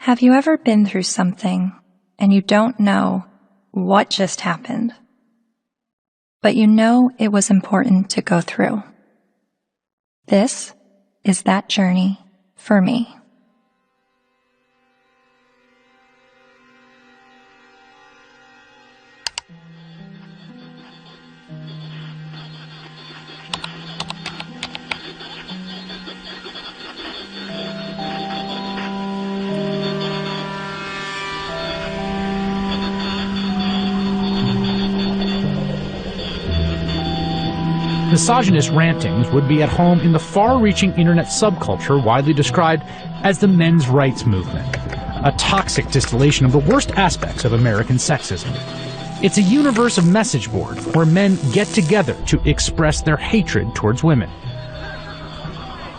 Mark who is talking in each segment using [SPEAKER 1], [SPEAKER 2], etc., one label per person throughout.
[SPEAKER 1] Have you ever been through something and you don't know what just happened, but you know it was important to go through? This is that journey for me.
[SPEAKER 2] Misogynist rantings would be at home in the far-reaching internet subculture widely described as the men's rights movement, a toxic distillation of the worst aspects of American sexism. It's a universe of message boards where men get together to express their hatred towards women.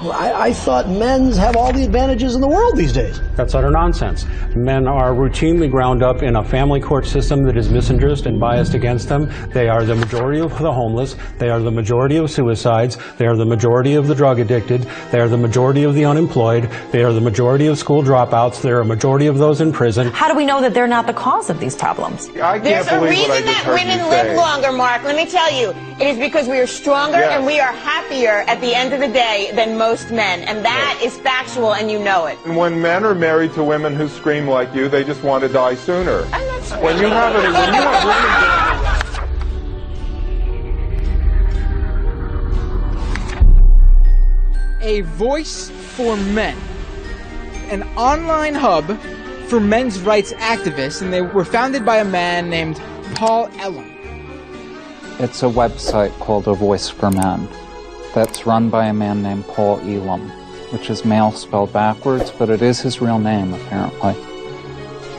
[SPEAKER 3] Well, I thought men's have all the advantages in the world these days.
[SPEAKER 4] That's utter nonsense. Men are routinely ground up in a family court system that is misandrist and biased against them. They are the majority of the homeless. They are the majority of suicides. They are the majority of the drug addicted. They are the majority of the unemployed. They are the majority of school dropouts. They are a majority of those in prison.
[SPEAKER 5] How do we know that they're not the cause of these problems?
[SPEAKER 6] There's a reason that women live longer, Mark. Let me tell you. It is because we are stronger and we are happier at the end of the day than most men. And that is factual, and you know it.
[SPEAKER 7] When men are married to women who scream like you, they just want to die sooner.
[SPEAKER 6] And that's
[SPEAKER 7] when you have women...
[SPEAKER 8] A voice for men. An online hub for men's rights activists, and they were founded by a man named Paul Elam.
[SPEAKER 9] It's a website called A Voice for Men that's run by a man named Paul Elam, which is male spelled backwards, but it is his real name, apparently.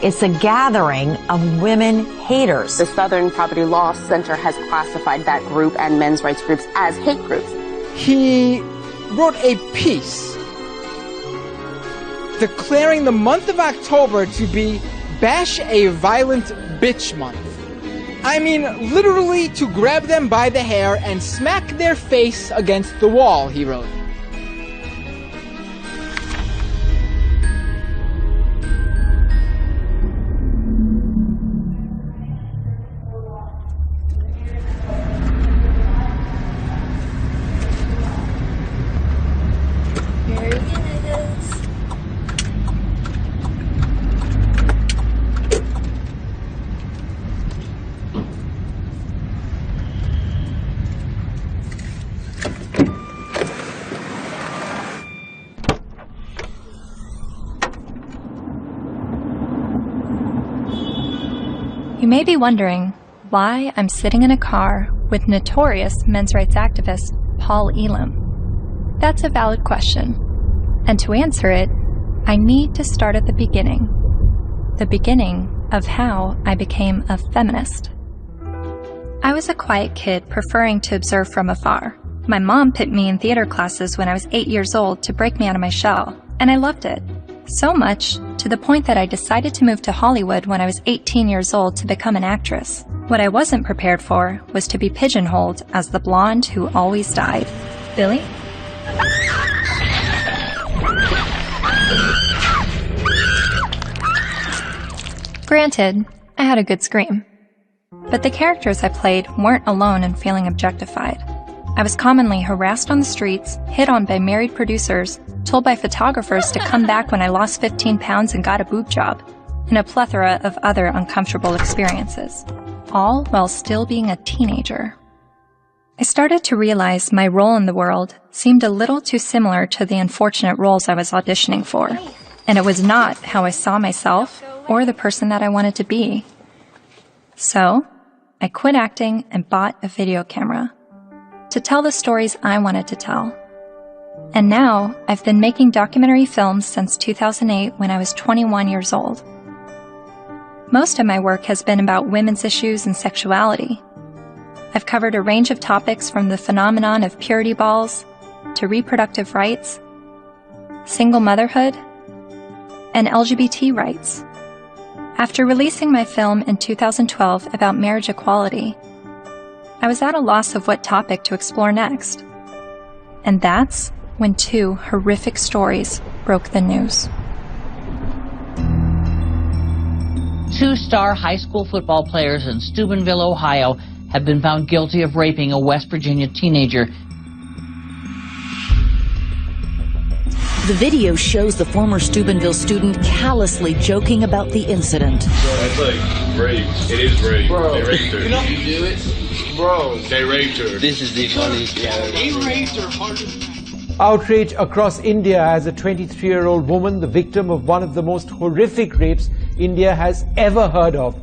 [SPEAKER 5] It's a gathering of women haters.
[SPEAKER 10] The Southern Poverty Law Center has classified that group and men's rights groups as hate groups.
[SPEAKER 8] He wrote a piece declaring the month of October to be Bash a Violent Bitch Month. I mean, literally to grab them by the hair and smack their face against the wall, he wrote.
[SPEAKER 1] You may be wondering why I'm sitting in a car with notorious men's rights activist Paul Elam. That's a valid question, and to answer it, I need to start at the beginning of how I became a feminist. I was a quiet kid preferring to observe from afar. My mom put me in theater classes when I was 8 years old to break me out of my shell, and I loved it. So much, to the point that I decided to move to Hollywood when I was 18 years old to become an actress. What I wasn't prepared for was to be pigeonholed as the blonde who always died. Billy? Granted, I had a good scream. But the characters I played weren't alone in feeling objectified. I was commonly harassed on the streets, hit on by married producers, told by photographers to come back when I lost 15 pounds and got a boob job, and a plethora of other uncomfortable experiences, all while still being a teenager. I started to realize my role in the world seemed a little too similar to the unfortunate roles I was auditioning for, and it was not how I saw myself or the person that I wanted to be. So, I quit acting and bought a video camera to tell the stories I wanted to tell. And now, I've been making documentary films since 2008 when I was 21 years old. Most of my work has been about women's issues and sexuality. I've covered a range of topics from the phenomenon of purity balls to reproductive rights, single motherhood, and LGBT rights. After releasing my film in 2012 about marriage equality, I was at a loss of what topic to explore next. And that's when two horrific stories broke the news.
[SPEAKER 11] 2-star high school football players in Steubenville, Ohio, have been found guilty of raping a West Virginia teenager.
[SPEAKER 12] The video shows the former Steubenville student callously joking about the incident.
[SPEAKER 13] That's like rape. It is rape.
[SPEAKER 14] Bro,
[SPEAKER 13] they raped her.
[SPEAKER 14] You know you do it? Bro.
[SPEAKER 13] They raped her.
[SPEAKER 14] This is the funniest thing.
[SPEAKER 13] They raped her harder.
[SPEAKER 15] Outrage across India as a 23-year-old woman, the victim of one of the most horrific rapes India has ever heard of.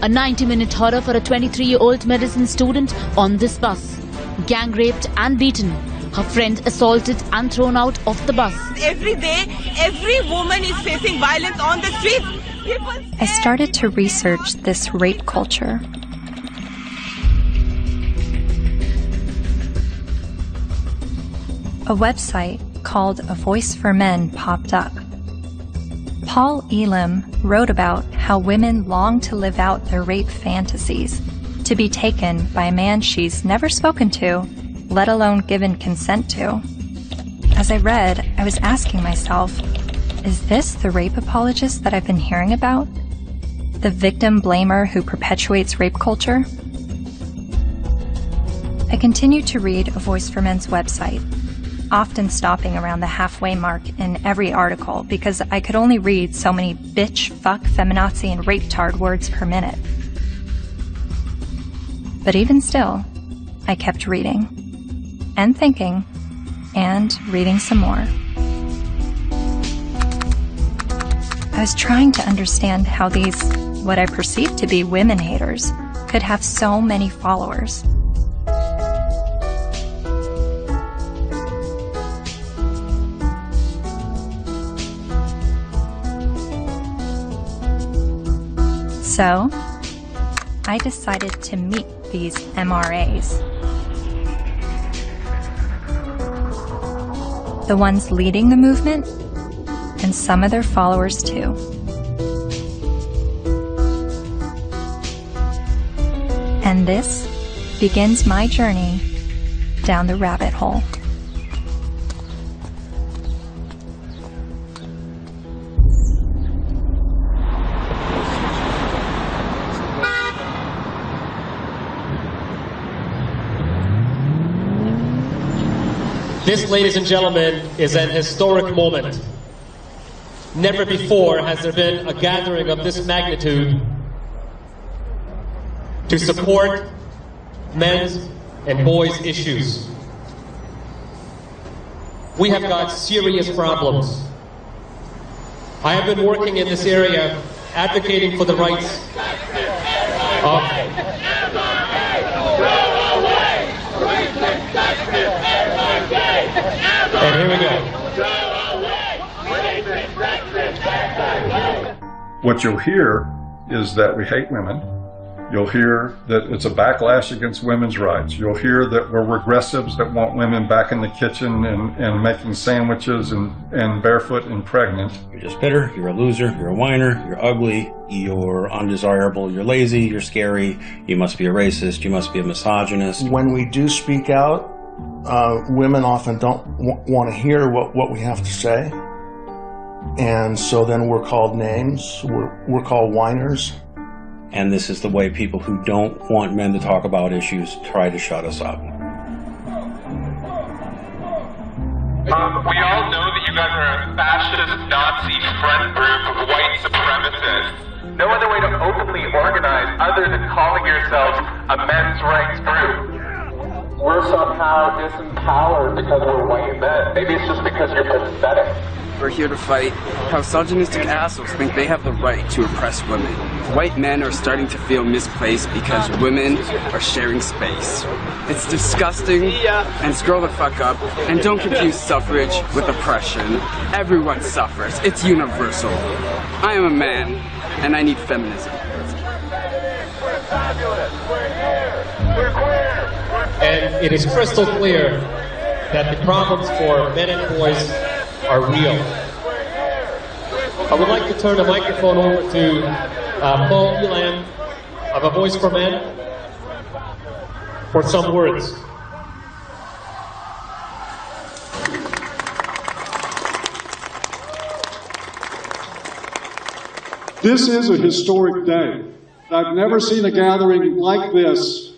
[SPEAKER 16] A 90-minute horror for a 23-year-old medicine student on this bus. Gang raped and beaten. Her friend assaulted and thrown out of the bus.
[SPEAKER 6] Every day, every woman is facing violence on the streets.
[SPEAKER 1] I started to research this rape culture. A website called A Voice for Men popped up. Paul Elam wrote about how women long to live out their rape fantasies, to be taken by a man she's never spoken to, let alone given consent to. As I read, I was asking myself, is this the rape apologist that I've been hearing about? The victim blamer who perpetuates rape culture? I continued to read A Voice for Men's website, often stopping around the halfway mark in every article because I could only read so many bitch, fuck, feminazi, and rape-tard words per minute. But even still, I kept reading, and thinking, and reading some more. I was trying to understand how these, what I perceived to be women haters, could have so many followers. So, I decided to meet these MRAs. The ones leading the movement, and some of their followers too. And this begins my journey down the rabbit hole.
[SPEAKER 17] This, ladies and gentlemen, is an historic moment. Never before has there been a gathering of this magnitude to support men's and boys' issues. We have got serious problems. I have been working in this area advocating for the rights of and here we go.
[SPEAKER 7] What you'll hear is that we hate women. You'll hear that it's a backlash against women's rights. You'll hear that we're regressives that want women back in the kitchen and making sandwiches and barefoot and pregnant.
[SPEAKER 18] You're just bitter, you're a loser, you're a whiner, you're ugly, you're undesirable, you're lazy, you're scary, you must be a racist, you must be a misogynist.
[SPEAKER 3] When we do speak out, women often don't want to hear what we have to say. And so then we're called names, we're called whiners.
[SPEAKER 18] And this is the way people who don't want men to talk about issues try to shut us up.
[SPEAKER 19] We all know that you guys are a fascist, Nazi friend group of white supremacists. No other way to openly organize other than calling yourselves a men's rights group. We're somehow disempowered because we're white men. Maybe it's just because you're pathetic.
[SPEAKER 20] We're here to fight how misogynistic assholes think they have the right to oppress women. White men are starting to feel misplaced because women are sharing space. It's disgusting, and scroll the fuck up, and don't confuse suffrage with oppression. Everyone suffers. It's universal. I am a man, and I need feminism.
[SPEAKER 19] We're fabulous. We're here. We're queer.
[SPEAKER 17] And it is crystal clear that the problems for men and boys are real. I would like to turn the microphone over to Paul Elam of A Voice for Men for some words.
[SPEAKER 21] This is a historic day. I've never seen a gathering like this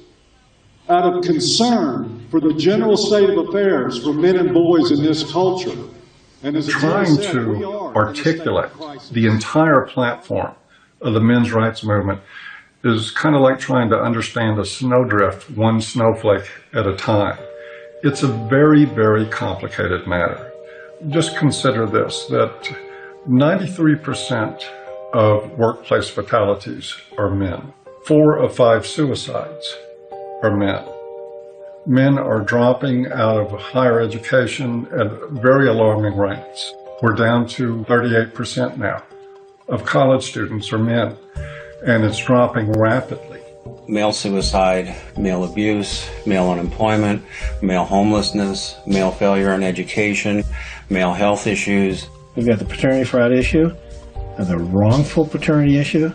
[SPEAKER 21] out of concern for the general state of affairs for men and boys in this culture. And as
[SPEAKER 7] trying to articulate the entire platform of the men's rights movement is kind of like trying to understand a snowdrift one snowflake at a time. It's a very, very complicated matter. Just consider this, that 93% of workplace fatalities are men. 4 of 5 suicides are men. Men are dropping out of higher education at very alarming rates. We're down to 38% now of college students are men, and it's dropping rapidly.
[SPEAKER 18] Male suicide, male abuse, male unemployment, male homelessness, male failure in education, male health issues.
[SPEAKER 22] We've got the paternity fraud issue, the wrongful paternity issue,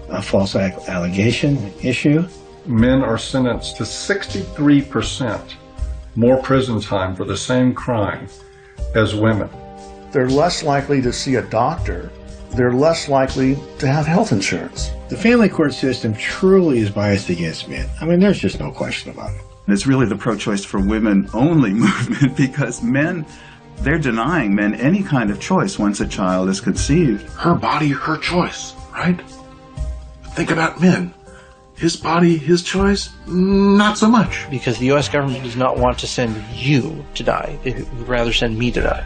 [SPEAKER 22] a false allegation issue.
[SPEAKER 7] Men are sentenced to 63% more prison time for the same crime as women.
[SPEAKER 3] They're less likely to see a doctor. They're less likely to have health insurance.
[SPEAKER 22] The family court system truly is biased against men. I mean, there's just no question about it.
[SPEAKER 23] It's really the pro-choice for women only movement, because men, they're denying men any kind of choice once a child is conceived.
[SPEAKER 13] Her body, her choice, right? Think about men. His body, his choice, not so much.
[SPEAKER 24] Because the U.S. government does not want to send you to die. They would rather send me to die.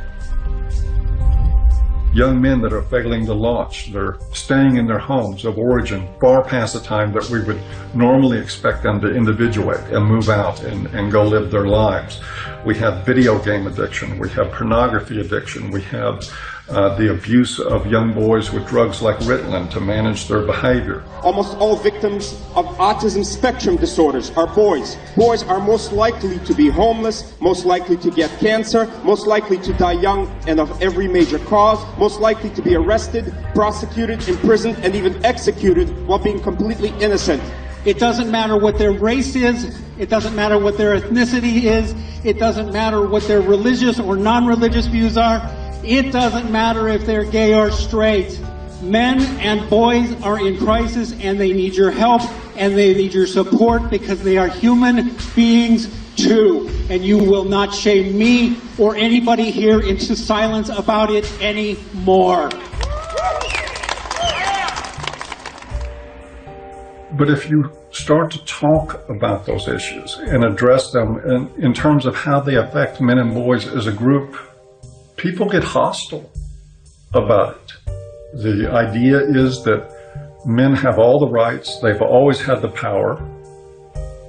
[SPEAKER 7] Young men that are failing to launch, they're staying in their homes of origin far past the time that we would normally expect them to individuate and move out and go live their lives. We have video game addiction, we have pornography addiction, we have the abuse of young boys with drugs like Ritalin to manage their behavior.
[SPEAKER 25] Almost all victims of autism spectrum disorders are boys. Boys are most likely to be homeless, most likely to get cancer, most likely to die young and of every major cause, most likely to be arrested, prosecuted, imprisoned, and even executed while being completely innocent.
[SPEAKER 26] It doesn't matter what their race is, it doesn't matter what their ethnicity is, it doesn't matter what their religious or non-religious views are, it doesn't matter if they're gay or straight. Men and boys are in crisis, and they need your help and they need your support, because they are human beings too. And you will not shame me or anybody here into silence about it anymore.
[SPEAKER 7] But if you start to talk about those issues and address them in terms of how they affect men and boys as a group, people get hostile about it. The idea is that men have all the rights, they've always had the power.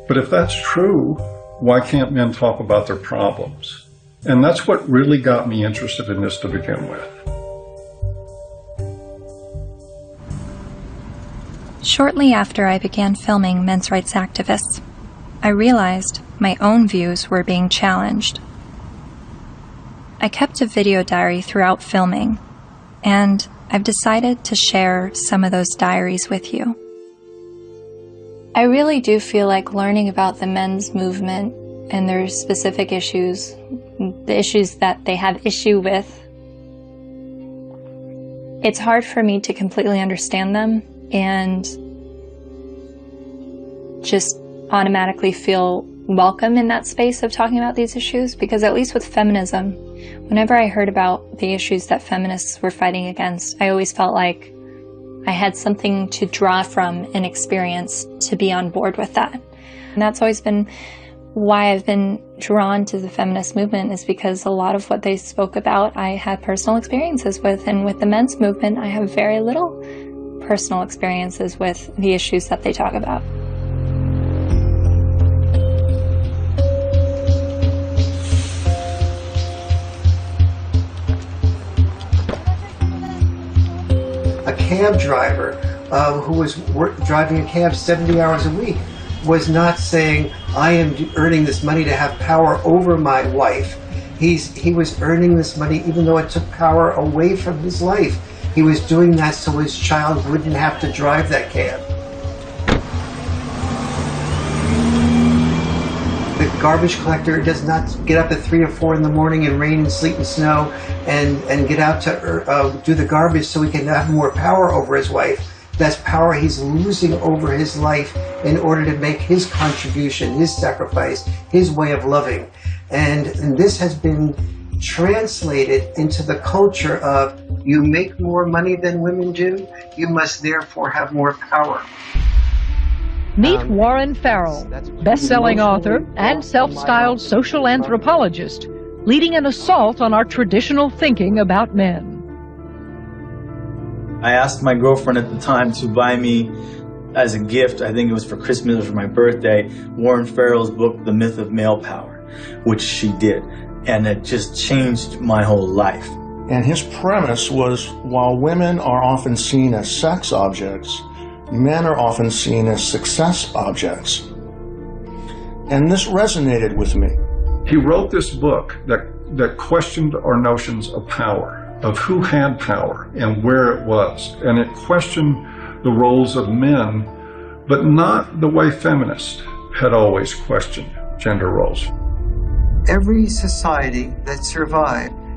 [SPEAKER 7] But if that's true, why can't men talk about their problems? And that's what really got me interested in this to begin with.
[SPEAKER 1] Shortly after I began filming men's rights activists, I realized my own views were being challenged. I kept a video diary throughout filming, and I've decided to share some of those diaries with you. I really do feel like learning about the men's movement and their specific issues, the issues that they have issue with, it's hard for me to completely understand them and just automatically feel welcome in that space of talking about these issues, because at least with feminism, whenever I heard about the issues that feminists were fighting against, I always felt like I had something to draw from and experience to be on board with that. And that's always been why I've been drawn to the feminist movement, is because a lot of what they spoke about I had personal experiences with, and with the men's movement I have very little personal experiences with the issues that they talk about.
[SPEAKER 27] A cab driver who was driving a cab 70 hours a week was not saying, I am earning this money to have power over my wife. He was earning this money even though it took power away from his life. He was doing that so his child wouldn't have to drive that cab. garbage collector does not get up at 3 or 4 in the morning in rain and sleet and snow and get out to do the garbage so he can have more power over his wife. That's power he's losing over his life in order to make his contribution, his sacrifice, his way of loving. And this has been translated into the culture of, you make more money than women do, you must therefore have more power.
[SPEAKER 2] Meet Warren Farrell, best-selling author and self-styled social anthropologist, leading an assault on our traditional thinking about men.
[SPEAKER 4] I asked my girlfriend at the time to buy me as a gift, I think it was for Christmas or for my birthday, Warren Farrell's book, The Myth of Male Power, which she did. And it just changed my whole life.
[SPEAKER 3] And his premise was, while women are often seen as sex objects, men are often seen as success objects. And this resonated with me.
[SPEAKER 7] He wrote this book that questioned our notions of power, of who had power and where it was. And it questioned the roles of men, but not the way feminists had always questioned gender roles.
[SPEAKER 27] Every society that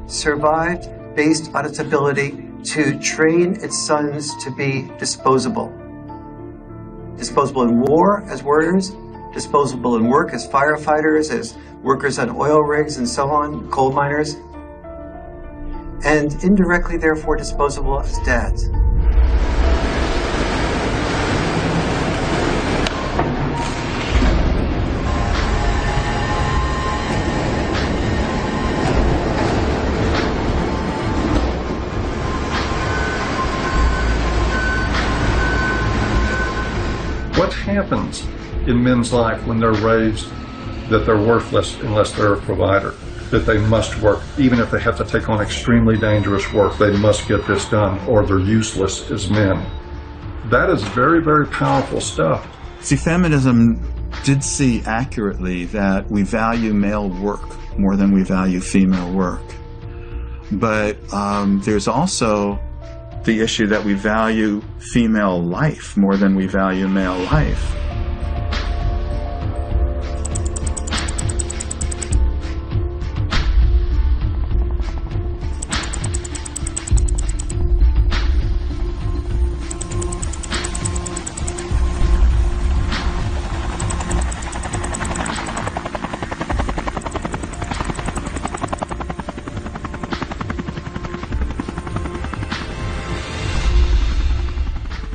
[SPEAKER 27] survived based on its ability to train its sons to be disposable. Disposable in war as warriors, disposable in work as firefighters, as workers on oil rigs and so on, coal miners, and indirectly therefore disposable as dads.
[SPEAKER 7] What happens in men's life when they're raised that they're worthless unless they're a provider, that they must work, even if they have to take on extremely dangerous work, they must get this done, or they're useless as men? That is very, very powerful stuff.
[SPEAKER 23] See, feminism did see accurately that we value male work more than we value female work. But there's also the issue that we value female life more than we value male life.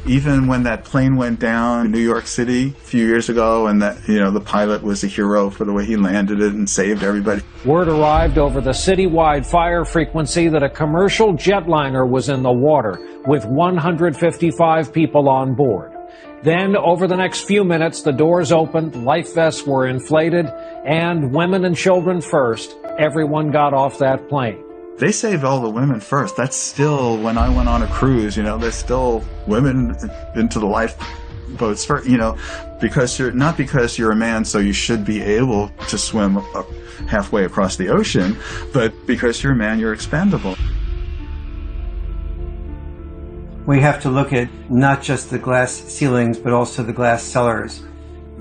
[SPEAKER 23] Even when that plane went down in New York City a few years ago, and that, the pilot was a hero for the way he landed it and saved everybody.
[SPEAKER 15] Word arrived over the citywide fire frequency that a commercial jetliner was in the water with 155 people on board. Then, over the next few minutes, the doors opened, life vests were inflated, and women and children first, everyone got off that plane.
[SPEAKER 23] They saved all the women first. That's still, when I went on a cruise, there's still women into the lifeboats first, because you're a man, so you should be able to swim halfway across the ocean, but because you're a man, you're expendable.
[SPEAKER 27] We have to look at not just the glass ceilings, but also the glass cellars.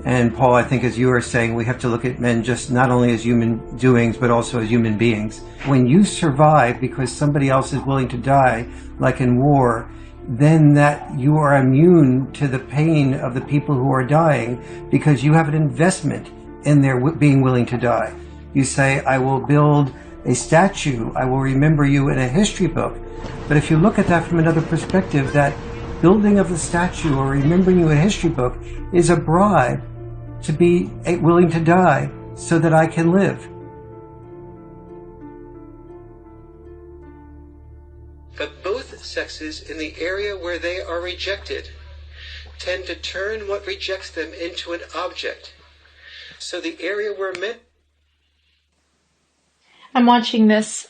[SPEAKER 27] And Paul, I think as you were saying, we have to look at men just not only as human doings, but also as human beings. When you survive because somebody else is willing to die, like in war, then that you are immune to the pain of the people who are dying because you have an investment in their being willing to die. You say, I will build a statue, I will remember you in a history book. But if you look at that from another perspective, that building of the statue or remembering you in a history book is a bribe to be willing to die so that I can live. But both sexes, in the area where they are rejected, tend to turn what rejects them into an object. So the area where men...
[SPEAKER 1] I'm watching this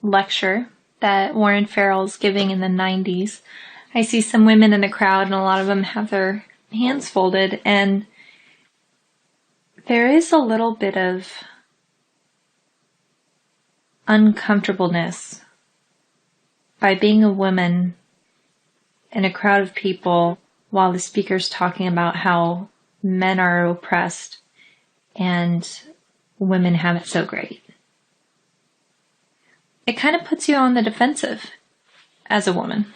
[SPEAKER 1] lecture that Warren Farrell's giving in the 90s. I see some women in the crowd, and a lot of them have their hands folded, and there is a little bit of uncomfortableness by being a woman in a crowd of people while the speaker's talking about how men are oppressed and women have it so great. It kind of puts you on the defensive as a woman.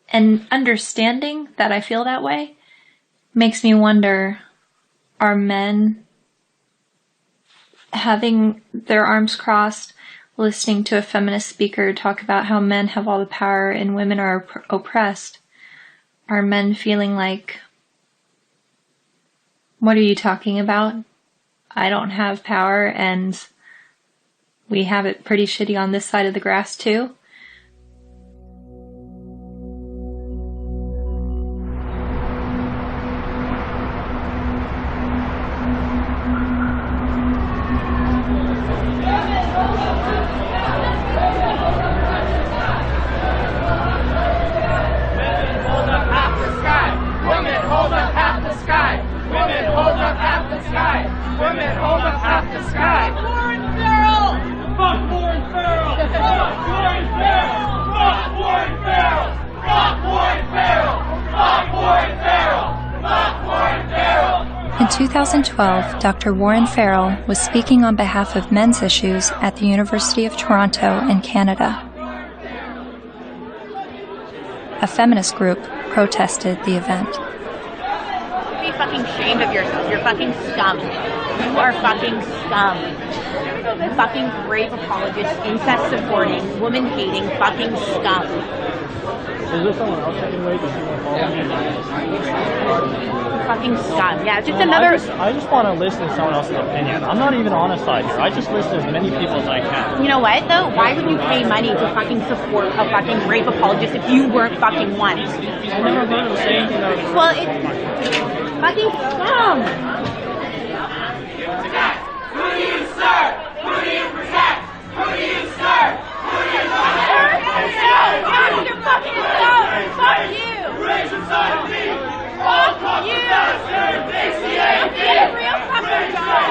[SPEAKER 1] And understanding that I feel that way makes me wonder, are men having their arms crossed, listening to a feminist speaker talk about how men have all the power and women are oppressed? Are men feeling like, what are you talking about? I don't have power and we have it pretty shitty on this side of the grass too? In 2012, Dr. Warren Farrell was speaking on behalf of men's issues at the University of Toronto in Canada. A feminist group protested the event.
[SPEAKER 5] Be fucking ashamed of yourself. You're fucking scum. You are fucking scum. Fucking rape apologist, incest supporting, woman hating, fucking scum.
[SPEAKER 8] Is there someone else that can wait?
[SPEAKER 5] Fucking scum. Yeah, it's just another.
[SPEAKER 8] I just want to listen to someone else's opinion. I'm not even on a side here. I just listen to as many people as I can.
[SPEAKER 5] You know what though? Why would you pay money to fucking support a fucking rape apologist if you weren't fucking one?
[SPEAKER 8] I never heard him say anything that was.
[SPEAKER 5] Well, it's fucking scum.
[SPEAKER 19] Who do you serve? Who do you protect? Who do you serve? Who do you protect?
[SPEAKER 5] You're fucking scum. Fuck you.
[SPEAKER 19] Raise inside of me. All talk
[SPEAKER 5] you.
[SPEAKER 19] You're
[SPEAKER 5] real fucking scum.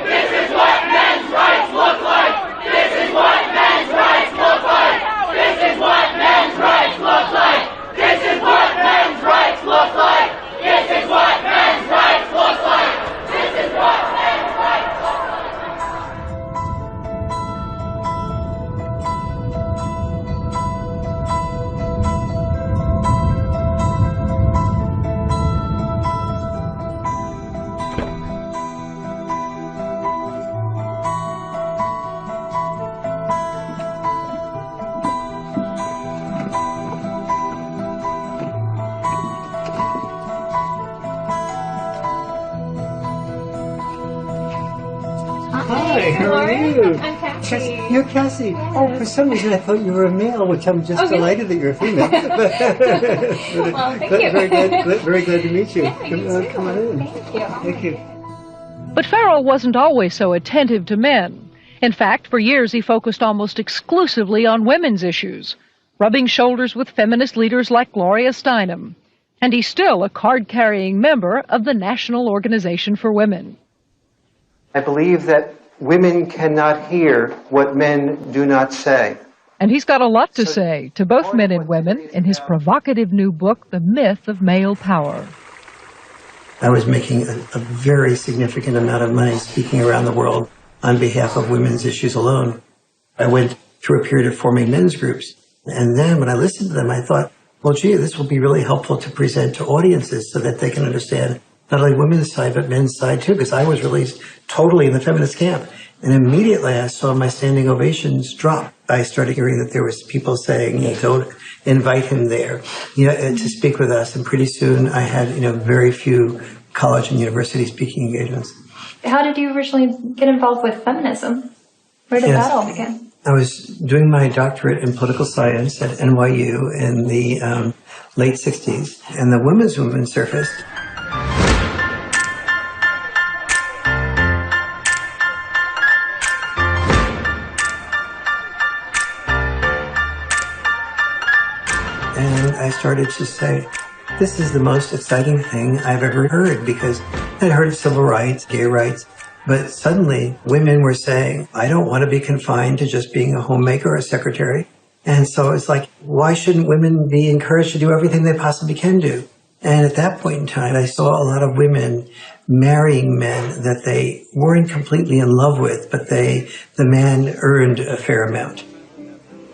[SPEAKER 19] This is what men's rights look like. This is what men's rights look like. This is what men's rights look like. This is what men's rights look like. This is what men's rights look like. This is what men's rights look like.
[SPEAKER 27] Hi, how are you? I'm Cassie. You're Cassie. Oh, for some reason I thought you were a male, which I'm just delighted that you're a female.
[SPEAKER 1] Well, thank you.
[SPEAKER 27] Very glad to meet you. Come on in.
[SPEAKER 1] Thank you.
[SPEAKER 27] Thank you.
[SPEAKER 2] But Farrell wasn't always so attentive to men. In fact, for years he focused almost exclusively on women's issues, rubbing shoulders with feminist leaders like Gloria Steinem. And he's still a card-carrying member of the National Organization for Women.
[SPEAKER 27] I believe that women cannot hear what men do not say.
[SPEAKER 2] And he's got a lot to say to both men and women in his provocative new book, The Myth of Male Power.
[SPEAKER 27] I was making a very significant amount of money speaking around the world on behalf of women's issues alone. I went through a period of forming men's groups. And then when I listened to them, I thought, well, gee, this will be really helpful to present to audiences so that they can understand not only women's side, but men's side too, because I was really totally in the feminist camp. And immediately I saw my standing ovations drop. I started hearing that there was people saying, don't invite him there, to speak with us. And pretty soon I had, very few college and university speaking engagements.
[SPEAKER 1] How did you originally get involved with feminism? Where did that all begin?
[SPEAKER 27] I was doing my doctorate in political science at NYU in the late 60s, and the women's movement surfaced. And I started to say, this is the most exciting thing I've ever heard, because I'd heard of civil rights, gay rights, But suddenly, women were saying, I don't want to be confined to just being a homemaker or a secretary. And so it's like, why shouldn't women be encouraged to do everything they possibly can do? And at that point in time, I saw a lot of women marrying men that they weren't completely in love with, but the man earned a fair amount.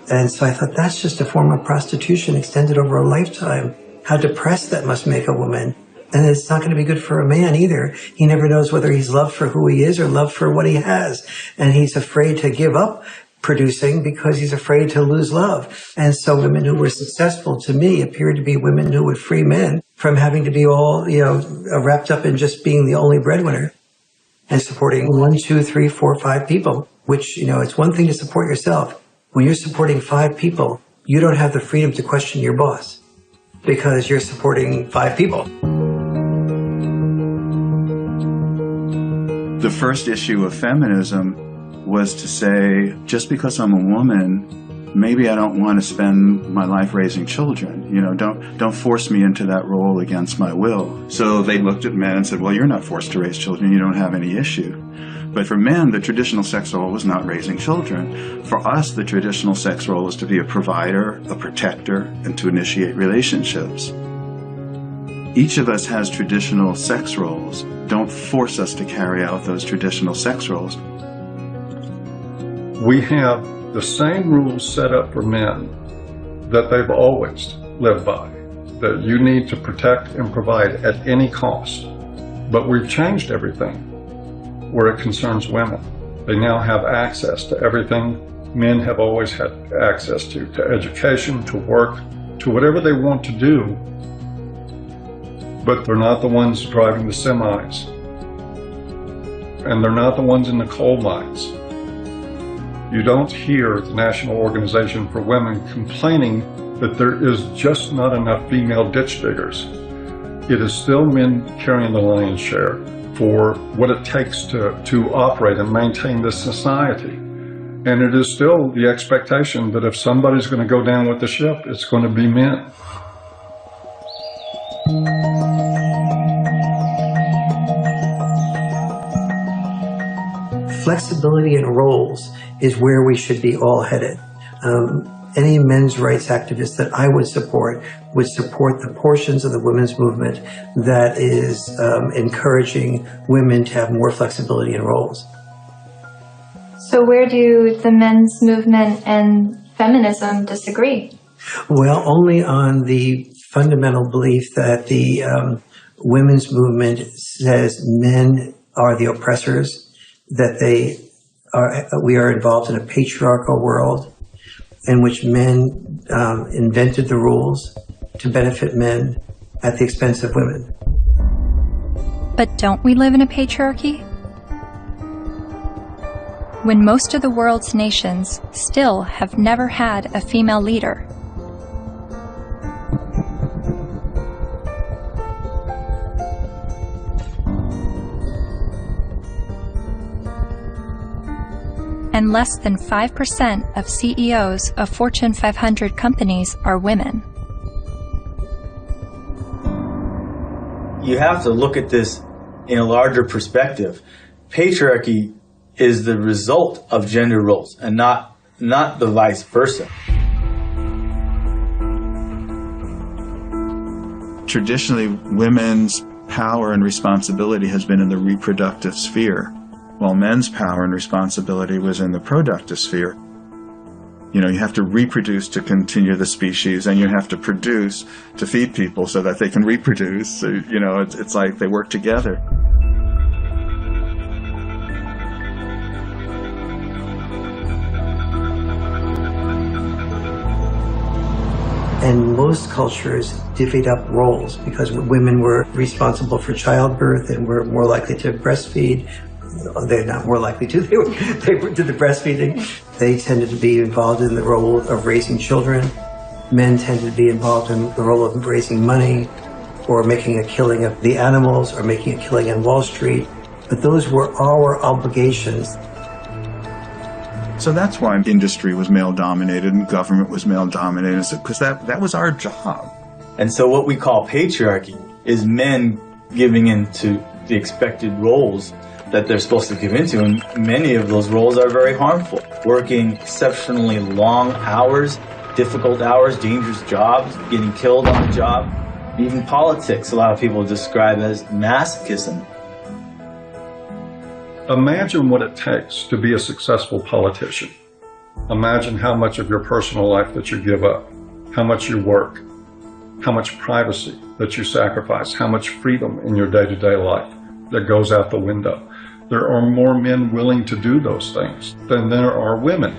[SPEAKER 27] And so I thought, that's just a form of prostitution extended over a lifetime. How depressed that must make a woman. And it's not going to be good for a man either. He never knows whether he's loved for who he is or loved for what he has. And he's afraid to give up producing because he's afraid to lose love. And so women who were successful to me appeared to be women who would free men from having to be all, wrapped up in just being the only breadwinner and supporting 1, 2, 3, 4, 5 people, which, it's one thing to support yourself. When you're supporting 5 people, you don't have the freedom to question your boss because you're supporting 5 people.
[SPEAKER 23] The first issue of feminism was to say, just because I'm a woman, maybe I don't want to spend my life raising children. Don't force me into that role against my will. So they looked at men and said, well, you're not forced to raise children. You don't have any issue. But for men, the traditional sex role was not raising children. For us, the traditional sex role is to be a provider, a protector, and to initiate relationships. Each of us has traditional sex roles. Don't force us to carry out those traditional sex roles.
[SPEAKER 7] We have the same rules set up for men that they've always lived by, that you need to protect and provide at any cost. But we've changed everything where it concerns women. They now have access to everything men have always had access to education, to work, to whatever they want to do. But they're not the ones driving the semis. And they're not the ones in the coal mines. You don't hear the National Organization for Women complaining that there is just not enough female ditch diggers. It is still men carrying the lion's share for what it takes to operate and maintain this society. And it is still the expectation that if somebody's going to go down with the ship, it's going to be men.
[SPEAKER 27] Flexibility in roles is where we should be all headed. Any men's rights activist that I would support the portions of the women's movement that is encouraging women to have more flexibility in roles.
[SPEAKER 1] So where do the men's movement and feminism disagree?
[SPEAKER 27] Well, only on the fundamental belief that the women's movement says men are the oppressors, that we are involved in a patriarchal world in which men invented the rules to benefit men at the expense of women.
[SPEAKER 1] But don't we live in a patriarchy? When most of the world's nations still have never had a female leader. And less than 5% of CEOs of Fortune 500 companies are women.
[SPEAKER 4] You have to look at this in a larger perspective. Patriarchy is the result of gender roles and not the vice versa.
[SPEAKER 23] Traditionally, women's power and responsibility has been in the reproductive sphere, while men's power and responsibility was in the productive sphere. You have to reproduce to continue the species, and you have to produce to feed people so that they can reproduce. So, it's like they work together.
[SPEAKER 27] And most cultures divvied up roles because women were responsible for childbirth and were more likely to breastfeed. They're not more likely to, they did the breastfeeding. They tended to be involved in the role of raising children. Men tended to be involved in the role of raising money or making a killing of the animals or making a killing on Wall Street. But those were our obligations.
[SPEAKER 23] So that's why industry was male-dominated and government was male-dominated, because that was our job.
[SPEAKER 4] And so what we call patriarchy is men giving into the expected roles that they're supposed to give into, and many of those roles are very harmful. Working exceptionally long hours, difficult hours, dangerous jobs, getting killed on the job. Even politics, a lot of people describe as masochism.
[SPEAKER 7] Imagine what it takes to be a successful politician. Imagine how much of your personal life that you give up, how much you work, how much privacy that you sacrifice, how much freedom in your day-to-day life that goes out the window. There are more men willing to do those things than there are women.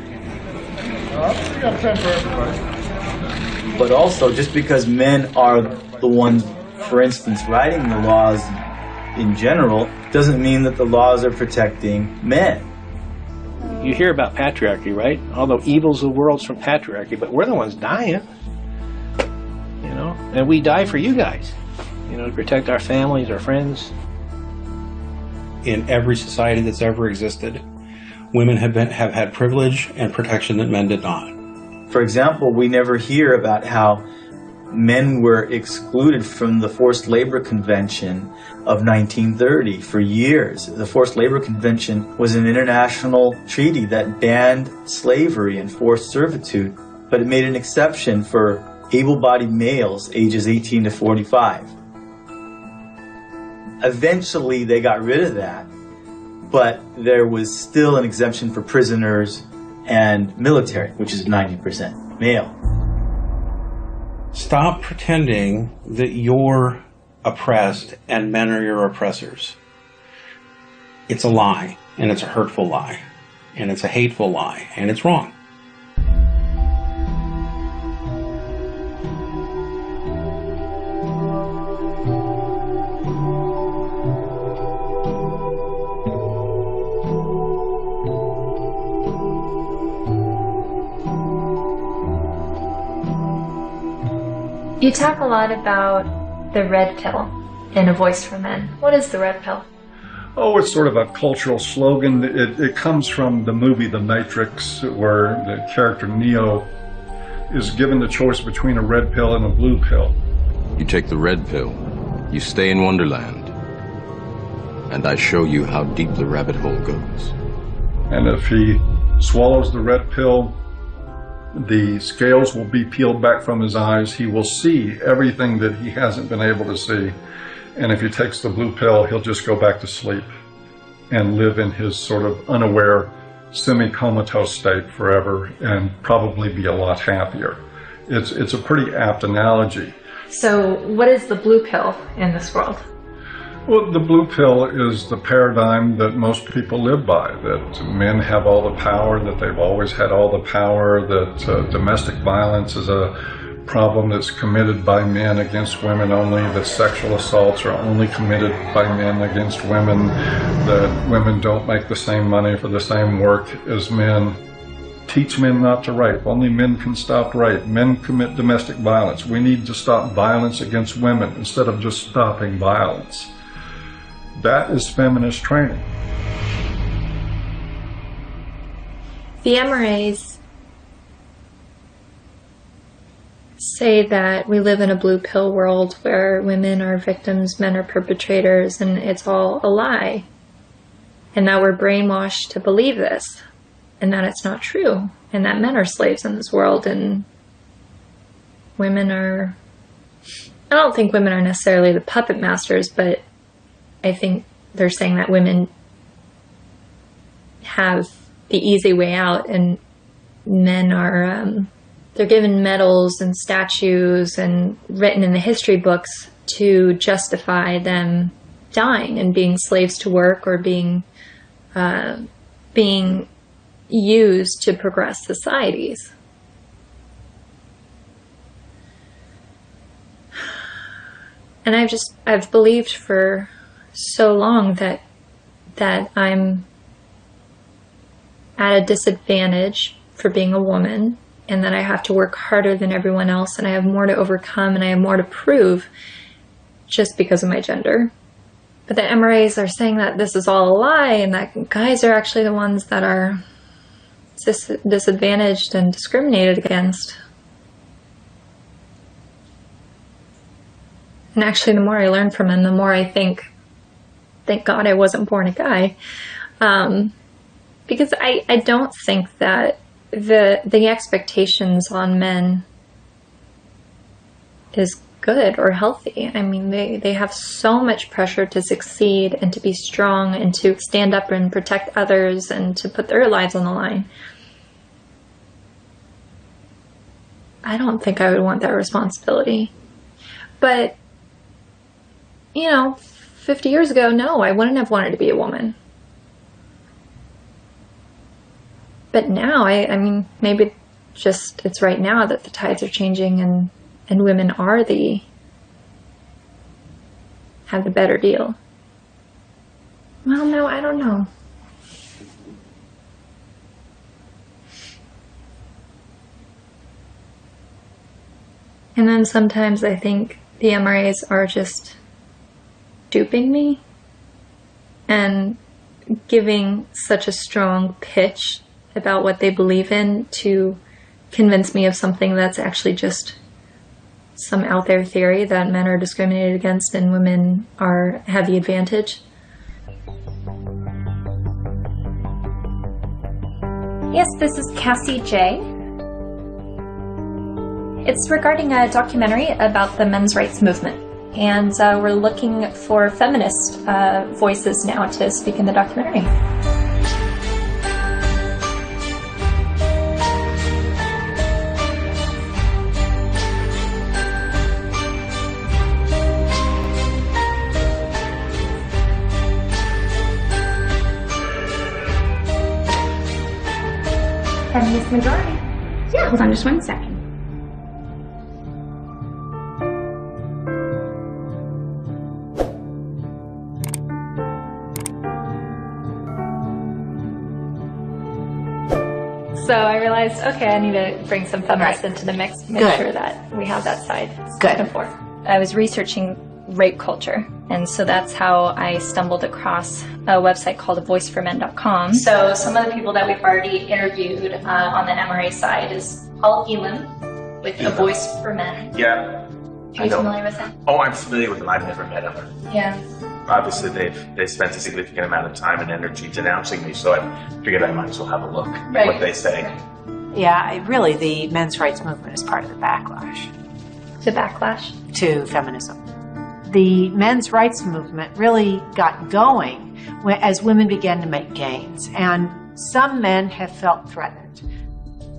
[SPEAKER 4] But also, just because men are the ones, for instance, writing the laws in general, doesn't mean that the laws are protecting men.
[SPEAKER 24] You hear about patriarchy, right? All the evils of the world's from patriarchy, but we're the ones dying. You know, and we die for you guys. You know, to protect our families, our friends.
[SPEAKER 18] In every society that's ever existed, women have had privilege and protection that men did not.
[SPEAKER 4] For example, we never hear about how men were excluded from the Forced Labor Convention of 1930 for years. The Forced Labor Convention was an international treaty that banned slavery and forced servitude, but it made an exception for able-bodied males ages 18 to 45. Eventually, they got rid of that, but there was still an exemption for prisoners and military, which is 90% male.
[SPEAKER 18] Stop pretending that you're oppressed and men are your oppressors. It's a lie, and it's a hurtful lie, and it's a hateful lie, and it's wrong.
[SPEAKER 1] You talk a lot about the red pill in A Voice for Men. What is the red pill?
[SPEAKER 7] Oh, it's sort of a cultural slogan. It comes from the movie The Matrix, where the character Neo is given the choice between a red pill and a blue pill.
[SPEAKER 6] You take the red pill, you stay in Wonderland, and I show you how deep the rabbit hole goes.
[SPEAKER 7] And if he swallows the red pill, the scales will be peeled back from his eyes. He will see everything that he hasn't been able to see. And if he takes the blue pill, he'll just go back to sleep and live in his sort of unaware, semi-comatose state forever and probably be a lot happier. It's a pretty apt analogy.
[SPEAKER 1] So what is the blue pill in this world?
[SPEAKER 7] Well, the blue pill is the paradigm that most people live by, that men have all the power, that they've always had all the power, that domestic violence is a problem that's committed by men against women only, that sexual assaults are only committed by men against women, that women don't make the same money for the same work as men. Teach men not to rape. Only men can stop rape. Men commit domestic violence. We need to stop violence against women instead of just stopping violence. That is feminist training.
[SPEAKER 1] The MRAs say that we live in a blue pill world where women are victims, men are perpetrators, and it's all a lie. And that we're brainwashed to believe this, and that it's not true, and that men are slaves in this world, and women are... I don't think women are necessarily the puppet masters, but I think they're saying that women have the easy way out, and men are, they're given medals and statues and written in the history books to justify them dying and being slaves to work or being used to progress societies. And I've believed for so long that I'm at a disadvantage for being a woman, and that I have to work harder than everyone else, and I have more to overcome, and I have more to prove just because of my gender. But the MRAs are saying that this is all a lie, and that guys are actually the ones that are disadvantaged and discriminated against. And actually, the more I learn from them, the more I think thank God I wasn't born a guy. Because I don't think that the expectations on men is good or healthy. I mean, they have so much pressure to succeed and to be strong and to stand up and protect others and to put their lives on the line. I don't think I would want that responsibility. But, 50 years ago, no, I wouldn't have wanted to be a woman. But now, I mean, maybe just it's right now that the tides are changing and women have the better deal. Well, no, I don't know. And then sometimes I think the MRAs are just duping me and giving such a strong pitch about what they believe in to convince me of something that's actually just some out there theory that men are discriminated against and women have the advantage.
[SPEAKER 9] Yes, this is Cassie Jay. It's regarding a documentary about the men's rights movement, and we're looking for feminist voices now to speak in the documentary.
[SPEAKER 10] Feminist majority. Yeah, hold on just 1 second.
[SPEAKER 1] So I realized, okay, I need to bring some feminists into the mix, make sure that we have that side back and forth. I was researching rape culture, and so that's how I stumbled across a website called voiceformen.com. So some of the people that we've already interviewed on the MRA side is Paul Elam with A Voice for Men.
[SPEAKER 11] Yeah.
[SPEAKER 1] Are you familiar with him?
[SPEAKER 11] Oh, I'm familiar with them. I've never met him.
[SPEAKER 1] Yeah.
[SPEAKER 11] Obviously, they've spent a significant amount of time and energy denouncing me, so I figured I might as well have a look at what they say.
[SPEAKER 12] Yeah, really, the men's rights movement is part of the backlash.
[SPEAKER 1] The backlash?
[SPEAKER 12] To feminism. The men's rights movement really got going as women began to make gains, and some men have felt threatened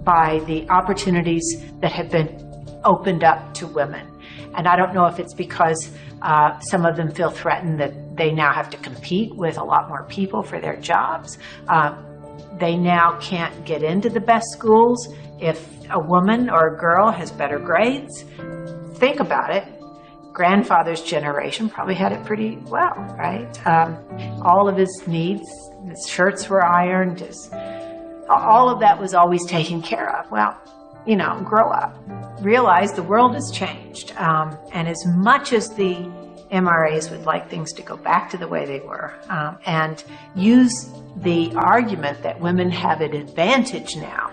[SPEAKER 12] by the opportunities that have been opened up to women. And I don't know if it's because some of them feel threatened that they now have to compete with a lot more people for their jobs. They now can't get into the best schools if a woman or a girl has better grades. Think about it. Grandfather's generation probably had it pretty well, right? All of his needs, his shirts were ironed, all of that was always taken care of. Well, grow up. Realize the world has changed. And as much as the MRAs would like things to go back to the way they were, and use the argument that women have an advantage now,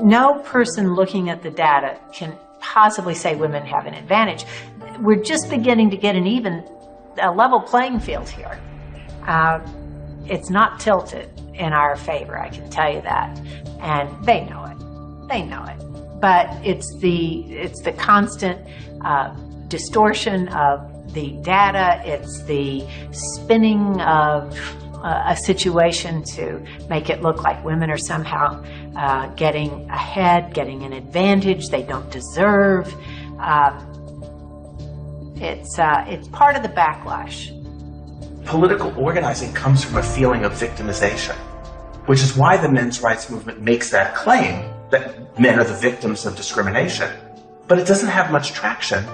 [SPEAKER 12] no person looking at the data can possibly say women have an advantage. We're just beginning to get a level playing field here. It's not tilted in our favor, I can tell you that. And they know it. They know it. But it's the constant distortion of the data. It's the spinning of a situation to make it look like women are somehow getting ahead, getting an advantage they don't deserve. It's part of the backlash.
[SPEAKER 11] Political organizing comes from a feeling of victimization, which is why the men's rights movement makes that claim that men are the victims of discrimination. But it doesn't have much traction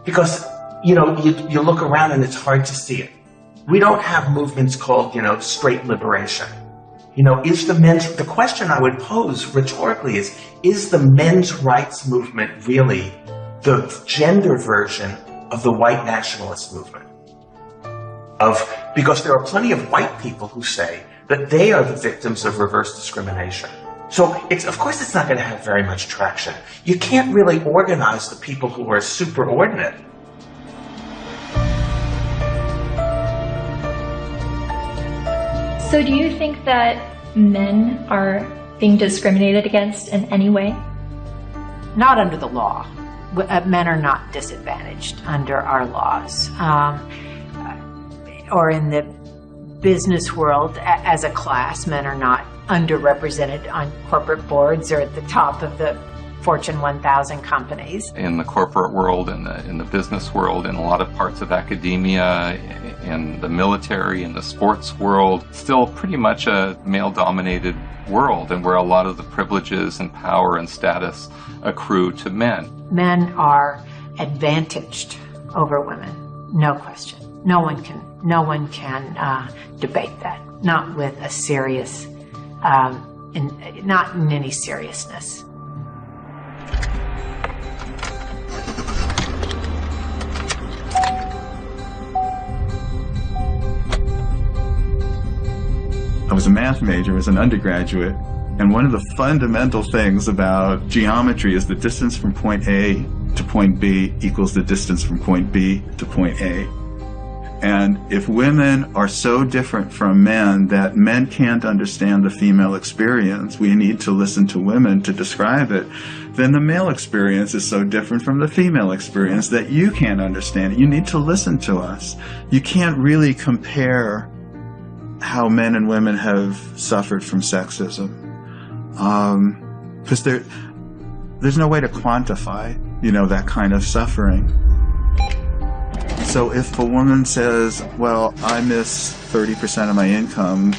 [SPEAKER 11] because, you look around and it's hard to see it. We don't have movements called, straight liberation. The question I would pose rhetorically is the men's rights movement really the gender version of the white nationalist movement? Because there are plenty of white people who say that they are the victims of reverse discrimination. So of course it's not going to have very much traction. You can't really organize the people who are superordinate.
[SPEAKER 9] So do you think that men are being discriminated against in any way?
[SPEAKER 12] Not under the law. Men are not disadvantaged under our laws. Or in the business world, as a class, men are not underrepresented on corporate boards or at the top of the Fortune 1000 companies.
[SPEAKER 13] In the corporate world, in the business world, in a lot of parts of academia, in the military, in the sports world, still pretty much a male-dominated world, and where a lot of the privileges and power and status accrue to men.
[SPEAKER 12] Men are advantaged over women, no question. No one can debate that, not with a serious, not in any seriousness.
[SPEAKER 23] I was a math major as an undergraduate, and one of the fundamental things about geometry is the distance from point A to point B equals the distance from point B to point A. And if women are so different from men that men can't understand the female experience, we need to listen to women to describe it, then the male experience is so different from the female experience that you can't understand it. You need to listen to us. You can't really compare how men and women have suffered from sexism, because there's no way to quantify, that kind of suffering. So if a woman says, well, I miss 30% of my income,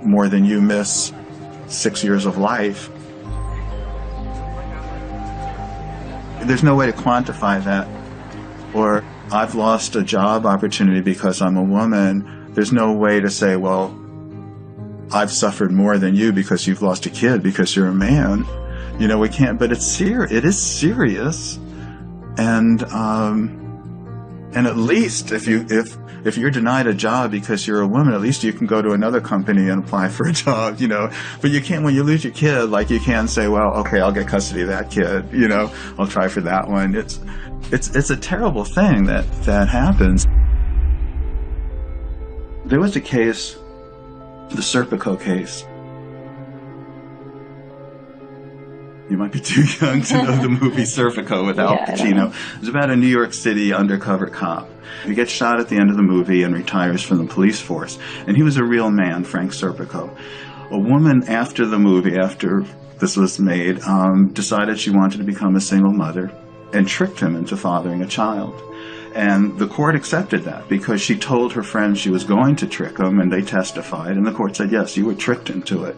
[SPEAKER 23] more than you miss 6 years of life, there's no way to quantify that. Or I've lost a job opportunity because I'm a woman. There's no way to say, well, I've suffered more than you because you've lost a kid because you're a man. We can't, but it is serious. And at least if you're denied a job because you're a woman, at least you can go to another company and apply for a job, But you can't, when you lose your kid, you can't say, well, okay, I'll get custody of that kid, I'll try for that one. It's a terrible thing that happens. There was a case, the Serpico case. You might be too young to know the movie Serpico with Al Pacino. It was about a New York City undercover cop. He gets shot at the end of the movie and retires from the police force. And he was a real man, Frank Serpico. A woman after the movie, after this was made, decided she wanted to become a single mother and tricked him into fathering a child. And the court accepted that because she told her friends she was going to trick him, and they testified, and the court said, yes, you were tricked into it,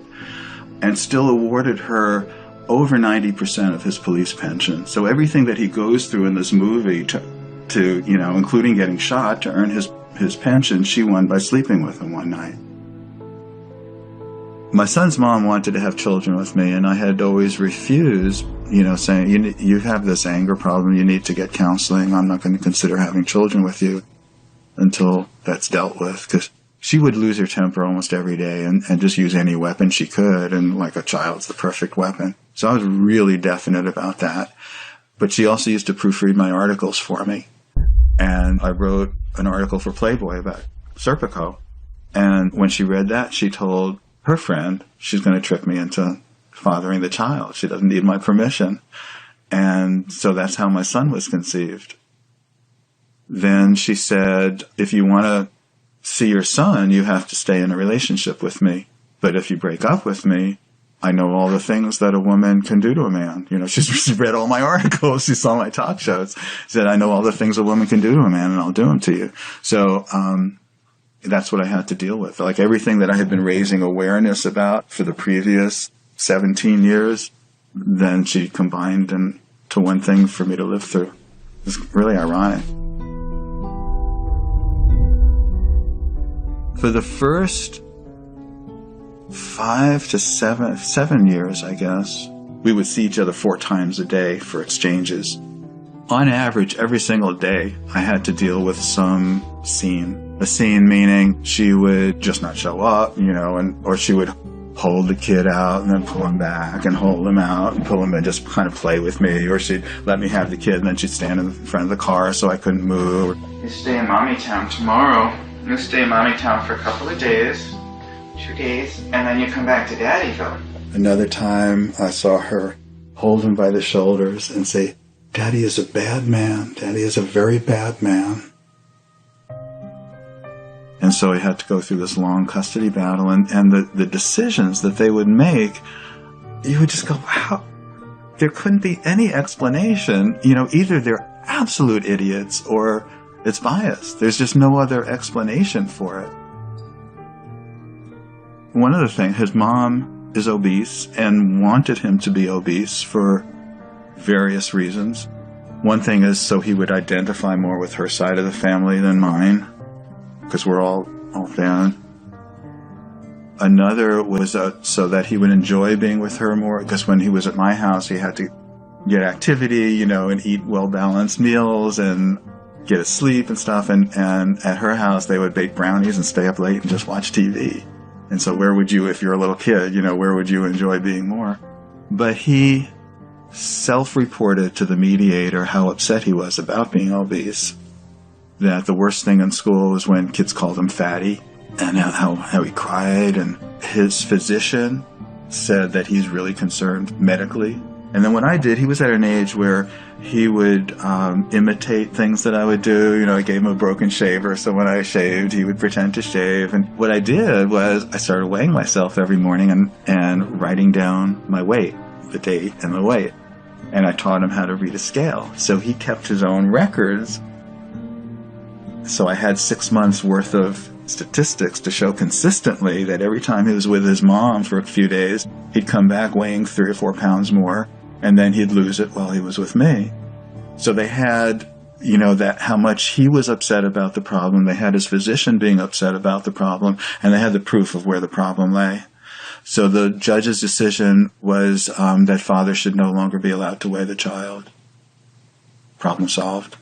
[SPEAKER 23] and still awarded her over 90% of his police pension. So everything that he goes through in this movie to including getting shot to earn his pension, she won by sleeping with him one night. My son's mom wanted to have children with me, and I had always refused, saying, you have this anger problem, you need to get counseling, I'm not going to consider having children with you until that's dealt with, because she would lose her temper almost every day and just use any weapon she could, and like a child's the perfect weapon. So I was really definite about that. But she also used to proofread my articles for me. And I wrote an article for Playboy about Serpico. And when she read that, she told her friend she's going to trick me into fathering the child. She doesn't need my permission. And so that's how my son was conceived. Then she said, if you want to see your son, you have to stay in a relationship with me. But if you break up with me, I know all the things that a woman can do to a man. She read all my articles. She saw my talk shows. She said, I know all the things a woman can do to a man, and I'll do them to you. So that's what I had to deal with. Like everything that I had been raising awareness about for the previous 17 years, then she combined into one thing for me to live through. It's really ironic. For the first 5 to 7 years, I guess, we would see each other 4 times a day for exchanges. On average, every single day, I had to deal with some scene. A scene meaning she would just not show up, or she would hold the kid out and then pull him back and hold him out and pull him and just kind of play with me. Or she'd let me have the kid and then she'd stand in front of the car so I couldn't move.
[SPEAKER 14] You stay in Mommy Town tomorrow. You stay in Mommy Town for a couple of days, 2 days, and then you come back to Daddyville.
[SPEAKER 23] Another time I saw her hold him by the shoulders and say, "Daddy is a bad man. Daddy is a very bad man." And so he had to go through this long custody battle, and the decisions that they would make, you would just go, wow, there couldn't be any explanation. You know, either they're absolute idiots or it's biased. There's just no other explanation for it. One other thing, his mom is obese and wanted him to be obese for various reasons. One thing is so he would identify more with her side of the family than mine, because we're all thin. Another was so that he would enjoy being with her more, because when he was at my house, he had to get activity, you know, and eat well-balanced meals and get his sleep and stuff. And at her house, they would bake brownies and stay up late and just watch TV. And so where would you, if you're a little kid, you know, where would you enjoy being more? But he self-reported to the mediator how upset he was about being obese. That the worst thing in school was when kids called him fatty, and how he cried. And his physician said that he's really concerned medically. And then when I did, he was at an age where he would imitate things that I would do. You know, I gave him a broken shaver, so when I shaved, he would pretend to shave. And what I did was I started weighing myself every morning and writing down my weight, the date and the weight. And I taught him how to read a scale. So he kept his own records. So I had 6 months worth of statistics to show consistently that every time he was with his mom for a few days, he'd come back weighing 3 or 4 pounds more, and then he'd lose it while he was with me. So they had, you know, that how much he was upset about the problem. They had his physician being upset about the problem, and they had the proof of where the problem lay. So the judge's decision was that father should no longer be allowed to weigh the child. Problem solved.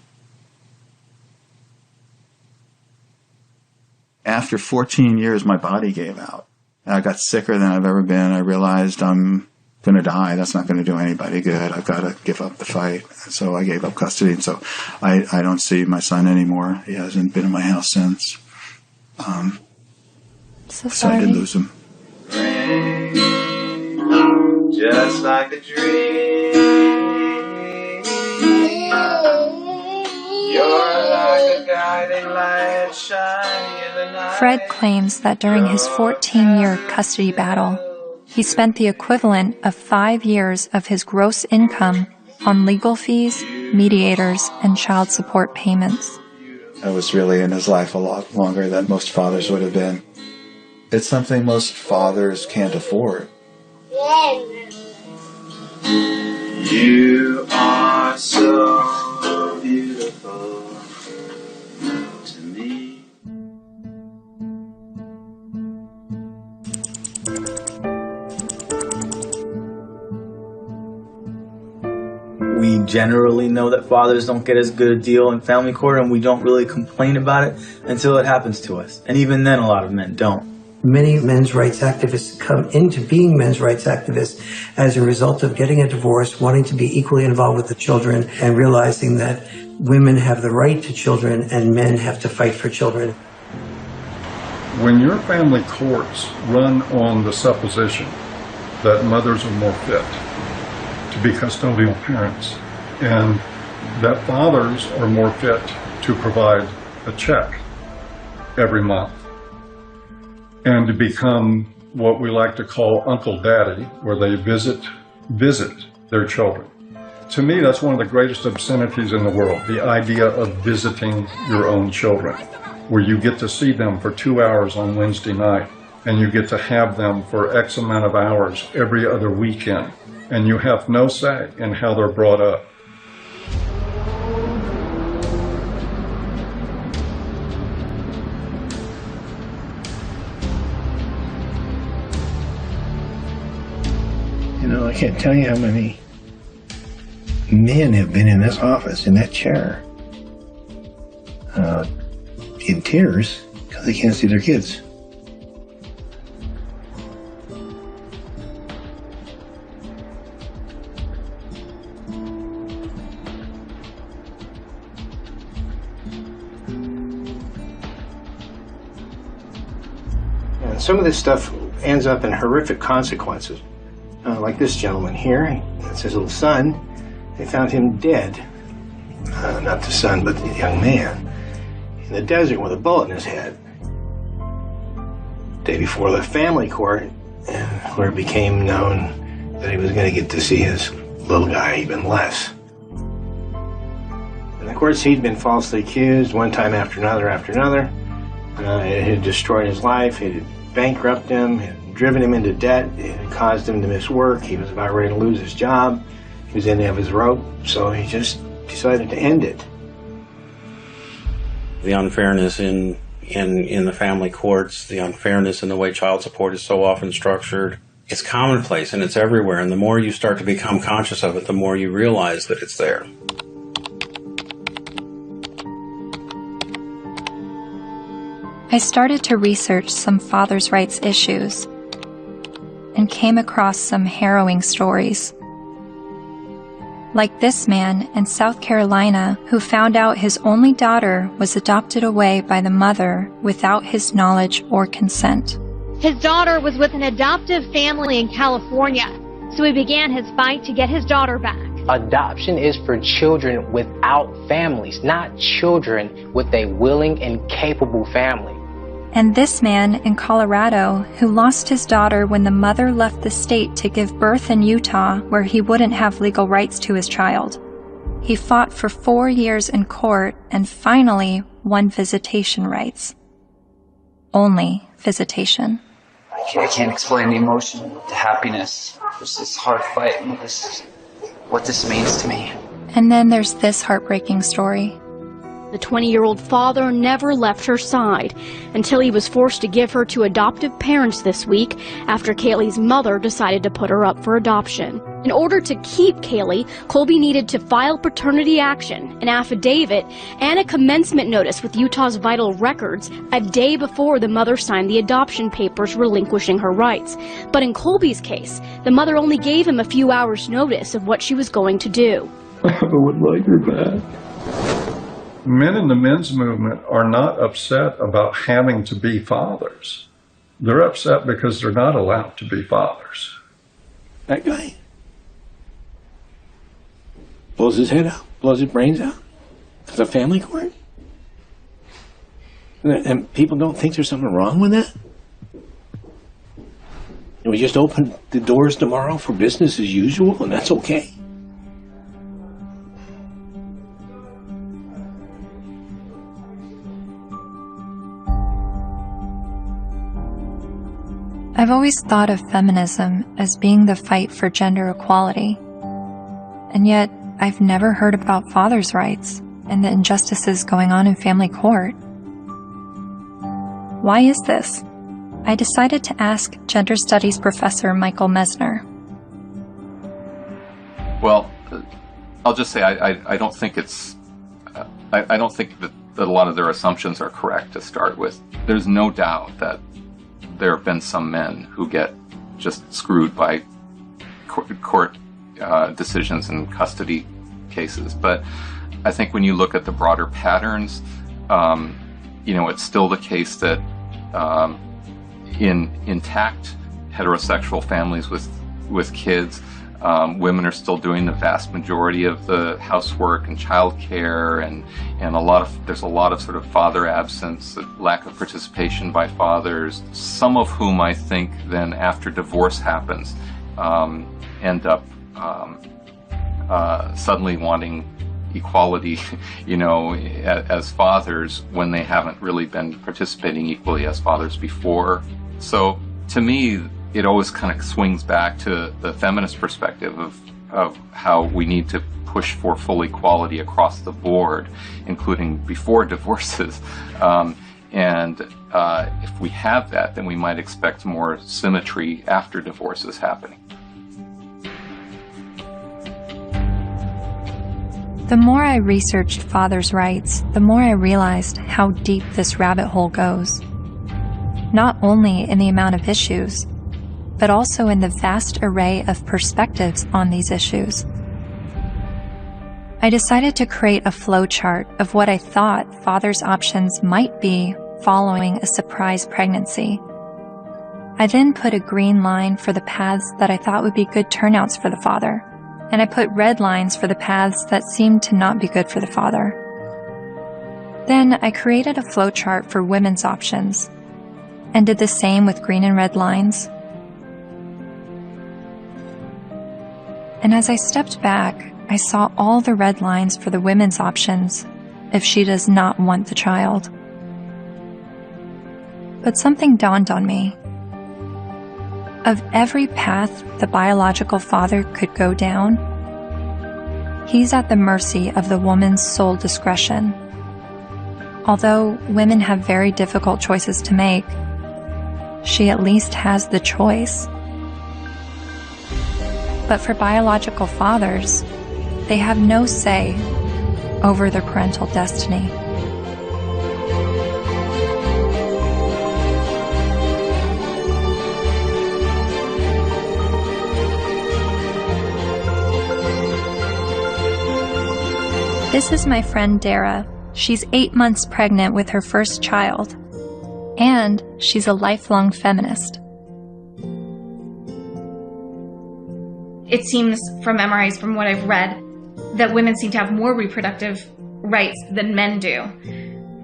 [SPEAKER 23] After 14 years, my body gave out. I got sicker than I've ever been. I realized I'm going to die. That's not going to do anybody good. I've got to give up the fight. So I gave up custody. And so I don't see my son anymore. He hasn't been in my house since. So I did lose him.
[SPEAKER 14] Just like a dream. You're like a guiding light shining in the night.
[SPEAKER 1] Fred claims that during his 14-year custody battle, he spent the equivalent of 5 years of his gross income on legal fees, mediators, and child support payments.
[SPEAKER 23] I was really in his life a lot longer than most fathers would have been. It's something most fathers can't afford.
[SPEAKER 14] You are so beautiful to me.
[SPEAKER 4] We generally know that fathers don't get as good a deal in family court, and we don't really complain about it until it happens to us. And even then, a lot of men don't.
[SPEAKER 27] Many men's rights activists come into being men's rights activists as a result of getting a divorce, wanting to be equally involved with the children, and realizing that women have the right to children and men have to fight for children.
[SPEAKER 7] When your family courts run on the supposition that mothers are more fit to be custodial parents and that fathers are more fit to provide a check every month, and to become what we like to call Uncle Daddy, where they visit their children. To me, that's one of the greatest obscenities in the world, the idea of visiting your own children, where you get to see them for 2 hours on Wednesday night, and you get to have them for X amount of hours every other weekend, and you have no say in how they're brought up.
[SPEAKER 24] You know, I can't tell you how many men have been in this office, in that chair, in tears because they can't see their kids. some of this stuff ends up in horrific consequences. Like this gentleman here, that's his little son. They found him dead. Not the son, but the young man. In the desert with a bullet in his head. Day before the family court, where it became known that he was going to get to see his little guy even less. And of course, he'd been falsely accused one time after another after another. It had destroyed his life. It had bankrupted him. It had driven him into debt. It had caused him to miss work. He was about ready to lose his job. He was in the end of his rope, so he just decided to end it.
[SPEAKER 18] The unfairness in the family courts, the unfairness in the way child support is so often structured, it's commonplace and it's everywhere. And the more you start to become conscious of it, the more you realize that it's there.
[SPEAKER 1] I started to research some fathers' rights issues and came across some harrowing stories. Like this man in South Carolina who found out his only daughter was adopted away by the mother without his knowledge or consent.
[SPEAKER 16] His daughter was with an adoptive family in California, so he began his fight to get his daughter back.
[SPEAKER 17] Adoption is for children without families, not children with a willing and capable family.
[SPEAKER 1] And this man in Colorado who lost his daughter when the mother left the state to give birth in Utah where he wouldn't have legal rights to his child. He fought for 4 years in court and finally won visitation rights. Only visitation.
[SPEAKER 20] I can't explain the emotion, the happiness. There's this hard fight and what this means to me.
[SPEAKER 1] And then there's this heartbreaking story.
[SPEAKER 16] The 20-year-old father never left her side until he was forced to give her to adoptive parents this week after Kaylee's mother decided to put her up for adoption. In order to keep Kaylee, Colby needed to file paternity action, an affidavit, and a commencement notice with Utah's Vital Records a day before the mother signed the adoption papers relinquishing her rights. But in Colby's case, the mother only gave him a few hours' notice of what she was going to do.
[SPEAKER 7] I would like her back. Men in the men's movement are not upset about having to be fathers. They're upset because they're not allowed to be fathers.
[SPEAKER 24] That guy blows his head out, blows his brains out. It's a family court? And people don't think there's something wrong with that? And we just open the doors tomorrow for business as usual, and that's okay?
[SPEAKER 1] I've always thought of feminism as being the fight for gender equality. And yet, I've never heard about fathers' rights and the injustices going on in family court. Why is this? I decided to ask gender studies professor Michael Mesner.
[SPEAKER 13] Well, I'll just say I don't think it's... I don't think that a lot of their assumptions are correct to start with. There's no doubt that there have been some men who get just screwed by court decisions and custody cases. But I think when you look at the broader patterns, it's still the case that in intact heterosexual families with kids, women are still doing the vast majority of the housework and childcare, and there's a lot of sort of father absence, lack of participation by fathers. Some of whom I think then after divorce happens, end up suddenly wanting equality, as fathers when they haven't really been participating equally as fathers before. So to me, it always kind of swings back to the feminist perspective of how we need to push for full equality across the board, including before divorces. If we have that, then we might expect more symmetry after divorces happening.
[SPEAKER 1] The more I researched fathers' rights, the more I realized how deep this rabbit hole goes. Not only in the amount of issues, but also in the vast array of perspectives on these issues. I decided to create a flowchart of what I thought fathers' options might be following a surprise pregnancy. I then put a green line for the paths that I thought would be good turnouts for the father, and I put red lines for the paths that seemed to not be good for the father. Then I created a flowchart for women's options, and did the same with green and red lines. And as I stepped back, I saw all the red lines for the women's options if she does not want the child. But something dawned on me. Of every path the biological father could go down, he's at the mercy of the woman's sole discretion. Although women have very difficult choices to make, she at least has the choice. But for biological fathers, they have no say over their parental destiny. This is my friend Dara. She's 8 months pregnant with her first child, and she's a lifelong feminist.
[SPEAKER 10] It seems from MRIs, from what I've read, that women seem to have more reproductive rights than men do.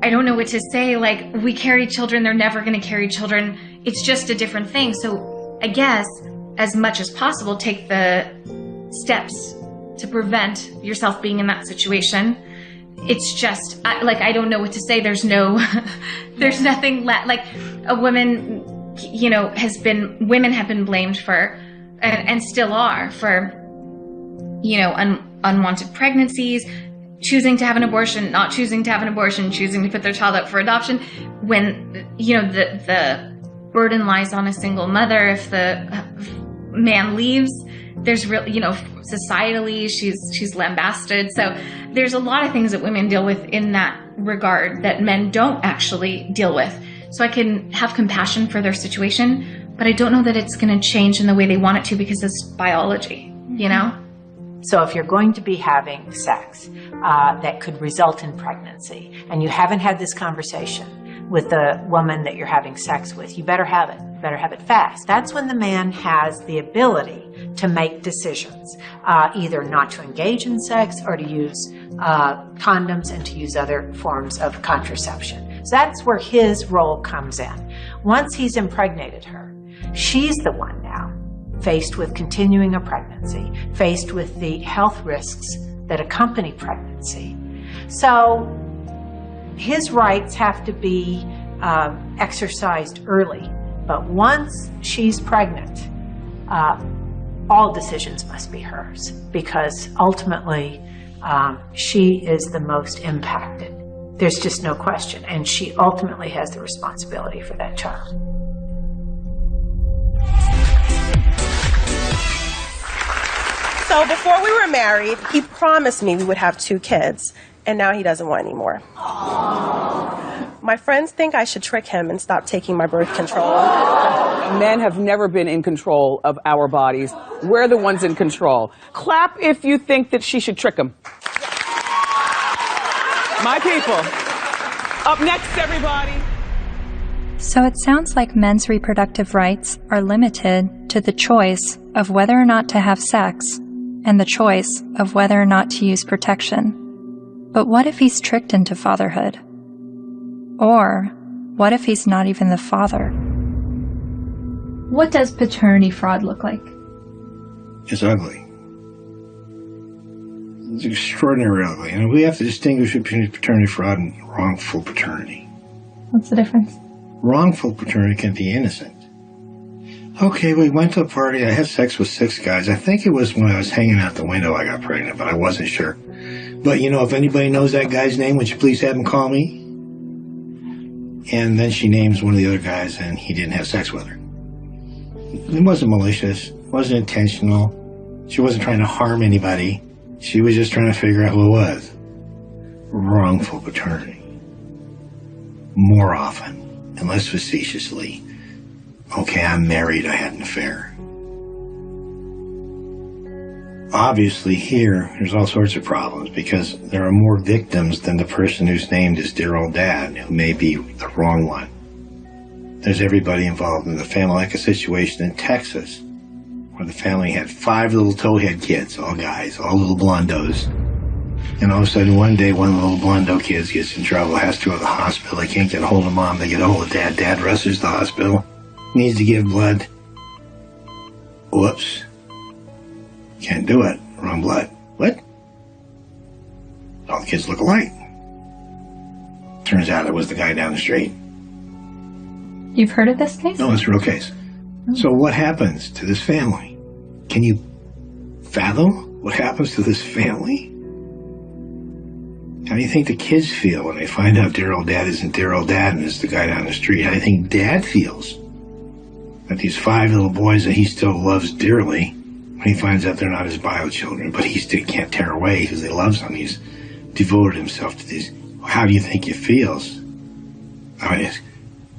[SPEAKER 10] I don't know what to say, like, we carry children, they're never going to carry children. It's just a different thing. So I guess, as much as possible, take the steps to prevent yourself being in that situation. It's just, I don't know what to say. There's no, there's nothing like a woman, women have been blamed for, and still are, for, unwanted pregnancies, choosing to have an abortion, not choosing to have an abortion, choosing to put their child up for adoption, when, the burden lies on a single mother. If the man leaves, there's societally, she's lambasted. So there's a lot of things that women deal with in that regard that men don't actually deal with. So I can have compassion for their situation, but I don't know that it's going to change in the way they want it to, because it's biology,
[SPEAKER 12] So if you're going to be having sex that could result in pregnancy, and you haven't had this conversation with the woman that you're having sex with, you better have it. Better have it fast. That's when the man has the ability to make decisions, either not to engage in sex or to use condoms and to use other forms of contraception. So that's where his role comes in. Once he's impregnated her, she's the one now faced with continuing a pregnancy, faced with the health risks that accompany pregnancy. So his rights have to be exercised early. But once she's pregnant, all decisions must be hers, because ultimately she is the most impacted. There's just no question. And she ultimately has the responsibility for that child.
[SPEAKER 3] So before we were married, he promised me we would have 2 kids, and now he doesn't want any more. My friends think I should trick him and stop taking my birth control.
[SPEAKER 8] Men have never been in control of our bodies. We're the ones in control. Clap if you think that she should trick him. My people. Up next, everybody.
[SPEAKER 1] So it sounds like men's reproductive rights are limited to the choice of whether or not to have sex and the choice of whether or not to use protection. But what if he's tricked into fatherhood? Or what if he's not even the father?
[SPEAKER 9] What does paternity fraud look like?
[SPEAKER 15] It's ugly. It's extraordinarily ugly. And we have to distinguish between paternity fraud and wrongful paternity.
[SPEAKER 9] What's the difference?
[SPEAKER 15] Wrongful paternity can be innocent. Okay, we went to a party. I had sex with 6 guys. I think it was when I was hanging out the window I got pregnant, but I wasn't sure. But, if anybody knows that guy's name, would you please have him call me? And then she names one of the other guys, and he didn't have sex with her. It wasn't malicious. It wasn't intentional. She wasn't trying to harm anybody. She was just trying to figure out who it was. Wrongful paternity. More often, and less facetiously. Okay, I'm married, I had an affair. Obviously here, there's all sorts of problems because there are more victims than the person who's named as dear old dad, who may be the wrong one. There's everybody involved in the family, like a situation in Texas where the family had 5 little towhead kids, all guys, all little blondos. And all of a sudden, one day, one of the little blondo kids gets in trouble, has to go to the hospital. They can't get a hold of mom. They get a hold of dad. Dad rushes to the hospital. Needs to give blood. Whoops. Can't do it. Wrong blood. What? All the kids look alike. Turns out it was the guy down the street.
[SPEAKER 1] You've heard of this case?
[SPEAKER 15] No, it's a real case. So what happens to this family? Can you fathom what happens to this family? How do you think the kids feel when they find out dear old dad isn't dear old dad and is the guy down the street? How do you think dad feels? That these 5 little boys that he still loves dearly, when he finds out they're not his bio children, but he still can't tear away because he loves them. He's devoted himself to these. How do you think he feels? I mean, it's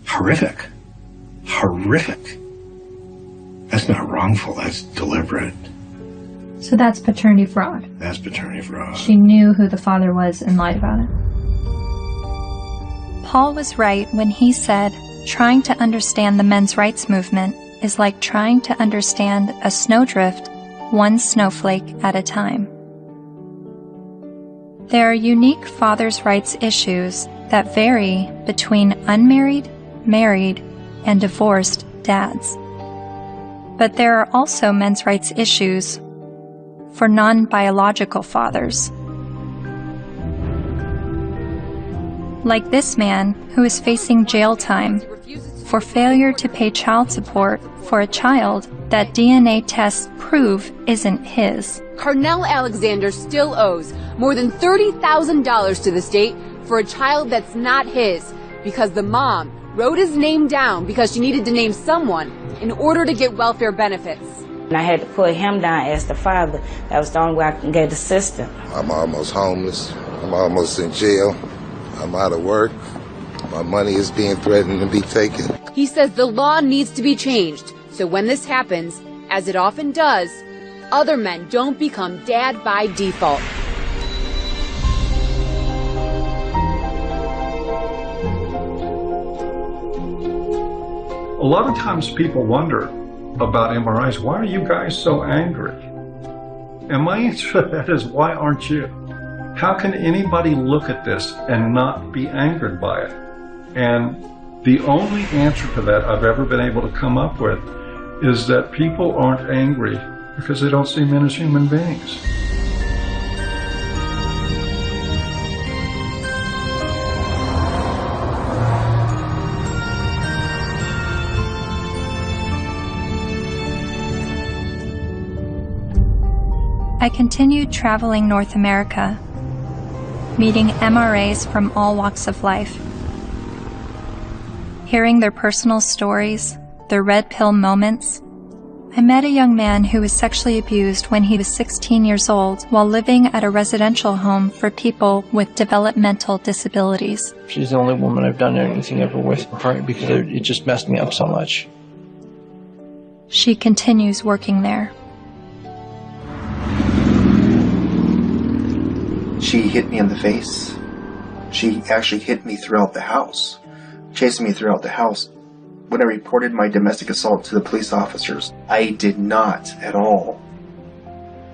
[SPEAKER 15] horrific. Horrific. That's not wrongful, that's deliberate.
[SPEAKER 1] So that's paternity fraud.
[SPEAKER 15] That's paternity fraud.
[SPEAKER 1] She knew who the father was and lied about it. Paul was right when he said, trying to understand the men's rights movement is like trying to understand a snowdrift, one snowflake at a time. There are unique fathers' rights issues that vary between unmarried, married, and divorced dads. But there are also men's rights issues for non-biological fathers. Like this man who is facing jail time for failure to pay child support for a child that DNA tests prove isn't his.
[SPEAKER 2] Carnell Alexander still owes more than $30,000 to the state for a child that's not his because the mom wrote his name down because she needed to name someone in order to get welfare benefits.
[SPEAKER 5] And I had to put him down as the father. That was the only way I can get the system.
[SPEAKER 19] I'm almost homeless. I'm almost in jail. I'm out of work. My money is being threatened to be taken.
[SPEAKER 2] He says the law needs to be changed, so when this happens, as it often does, other men don't become dad by default.
[SPEAKER 7] A lot of times people wonder about MRIs, why are you guys so angry? And my answer to that is, why aren't you? How can anybody look at this and not be angered by it? And the only answer to that I've ever been able to come up with is that people aren't angry because they don't see men as human beings.
[SPEAKER 1] I continued traveling North America, meeting MRAs from all walks of life, hearing their personal stories, their red pill moments. I met a young man who was sexually abused when he was 16 years old while living at a residential home for people with developmental disabilities.
[SPEAKER 21] She's the only woman I've done anything ever with, probably because it just messed me up so much.
[SPEAKER 1] She continues working there.
[SPEAKER 22] She hit me in the face. She actually hit me throughout the house, chasing me throughout the house. When I reported my domestic assault to the police officers, I did not at all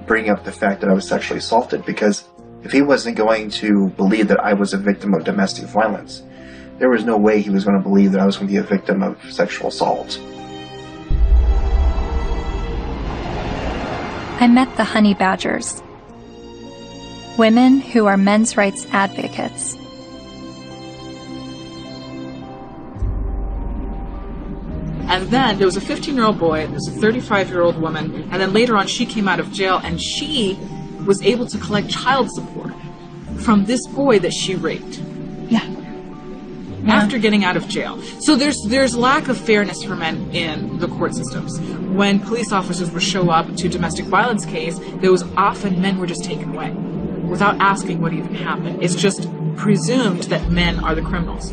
[SPEAKER 22] bring up the fact that I was sexually assaulted, because if he wasn't going to believe that I was a victim of domestic violence, there was no way he was going to believe that I was going to be a victim of sexual assault.
[SPEAKER 1] I met the honey badgers, women who are men's rights advocates.
[SPEAKER 25] And then there was a 15-year-old boy, there was a 35-year-old woman, and then later on she came out of jail and she was able to collect child support from this boy that she raped. Yeah. After getting out of jail. So there's lack of fairness for men in the court systems. When police officers would show up to domestic violence case, there was often men were just taken away without asking what even happened. It's just presumed that men are the criminals.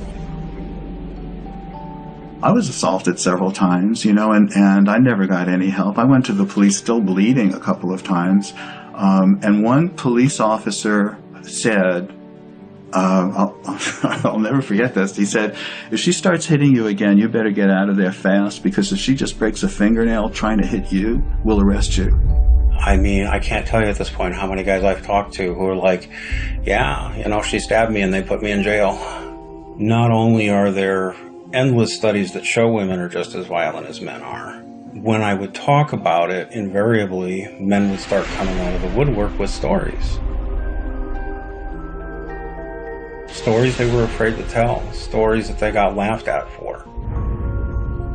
[SPEAKER 23] I was assaulted several times, and I never got any help. I went to the police still bleeding a couple of times. And one police officer said, I'll never forget this. He said, if she starts hitting you again, you better get out of there fast, because if she just breaks a fingernail trying to hit you, we'll arrest you.
[SPEAKER 4] I mean, I can't tell you at this point how many guys I've talked to who are like, yeah, you know, she stabbed me and they put me in jail. Not only are there endless studies that show women are just as violent as men are, when I would talk about it, invariably, men would start coming out of the woodwork with stories. Stories they were afraid to tell, stories that they got laughed at for,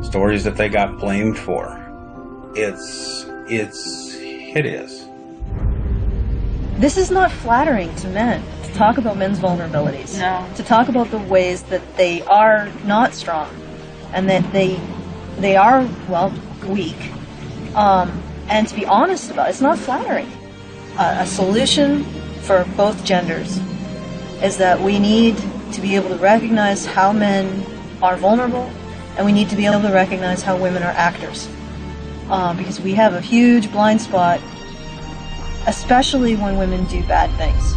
[SPEAKER 4] stories that they got blamed for. It's hideous.
[SPEAKER 6] This is not flattering to men, to talk about men's vulnerabilities.
[SPEAKER 10] No.
[SPEAKER 6] To talk about the ways that they are not strong, and that they are, well, weak. And to be honest about it, it's not flattering. A solution for both genders is that we need to be able to recognize how men are vulnerable, and we need to be able to recognize how women are actors. Because we have a huge blind spot, especially when women do bad things.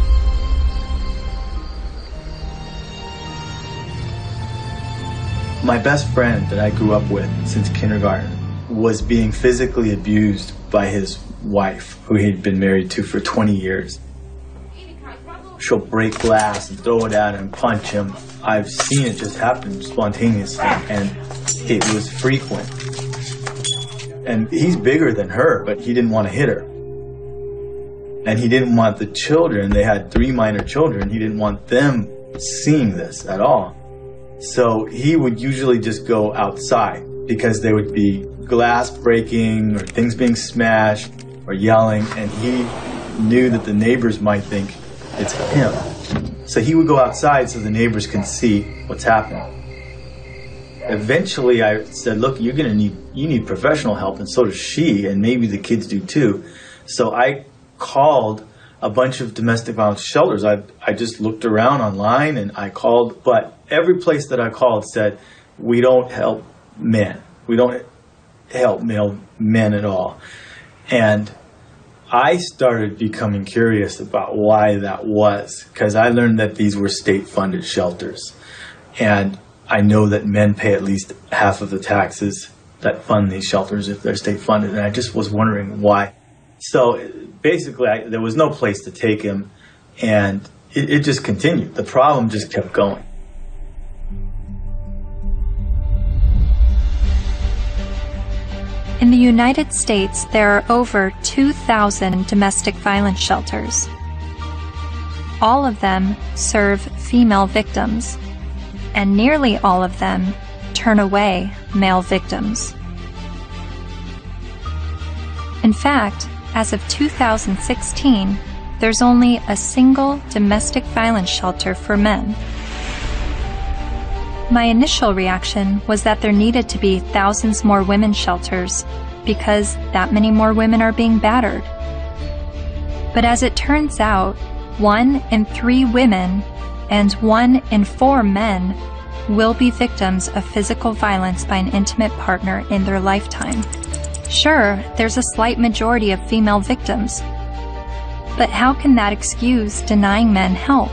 [SPEAKER 11] My best friend that I grew up with since kindergarten was being physically abused by his wife, who he'd been married to for 20 years. She'll break glass and throw it at him, punch him. I've seen it just happen spontaneously, and it was frequent. And he's bigger than her, but he didn't want to hit her. And he didn't want the children, they had 3 minor children, he didn't want them seeing this at all. So he would usually just go outside, because there would be glass breaking or things being smashed or yelling, and he knew that the neighbors might think it's him. So he would go outside so the neighbors can see what's happening. Eventually I said, look, you need professional help, and so does she, and maybe the kids do too. So I called a bunch of domestic violence shelters. I just looked around online and I called, but every place that I called said, we don't help men. We don't help male men at all. And I started becoming curious about why that was, because I learned that these were state-funded shelters. And I know that men pay at least half of the taxes that fund these shelters if they're state-funded, and I just was wondering why. So basically, there was no place to take him, and it just continued. The problem just kept going.
[SPEAKER 1] In the United States, there are over 2,000 domestic violence shelters. All of them serve female victims, and nearly all of them turn away male victims. In fact, as of 2016, there's only a single domestic violence shelter for men. My initial reaction was that there needed to be thousands more women's shelters because that many more women are being battered. But as it turns out, 1 in 3 women and 1 in 4 men will be victims of physical violence by an intimate partner in their lifetime. Sure, there's a slight majority of female victims, but how can that excuse denying men help?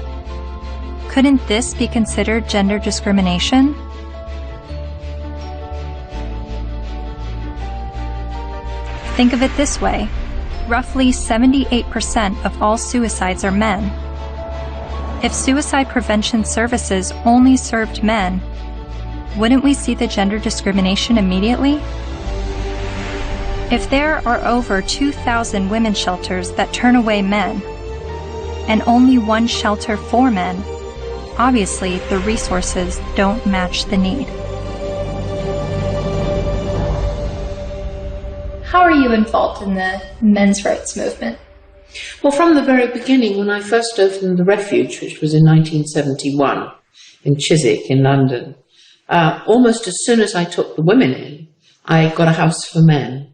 [SPEAKER 1] Couldn't this be considered gender discrimination? Think of it this way. Roughly 78% of all suicides are men. If suicide prevention services only served men, wouldn't we see the gender discrimination immediately? If there are over 2,000 women's shelters that turn away men, and only 1 shelter for men, obviously the resources don't match the need.
[SPEAKER 9] How are you involved in the men's rights movement?
[SPEAKER 14] Well, from the very beginning, when I first opened the Refuge, which was in 1971 in Chiswick in London, almost as soon as I took the women in, I got a house for men.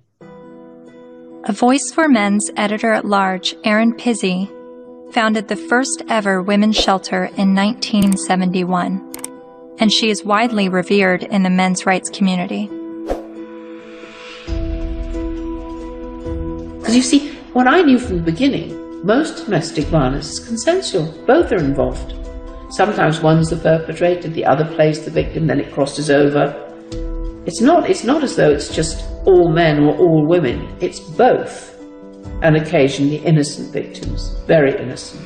[SPEAKER 1] A Voice for Men's editor-at-large, Erin Pizzey, founded the first ever women's shelter in 1971, and she is widely revered in the men's rights community.
[SPEAKER 14] Because you see, what I knew from the beginning, most domestic violence is consensual. Both are involved. Sometimes one's the perpetrator, the other plays the victim, then it crosses over. It's not as though it's just all men or all women. It's both, and occasionally innocent victims, very innocent.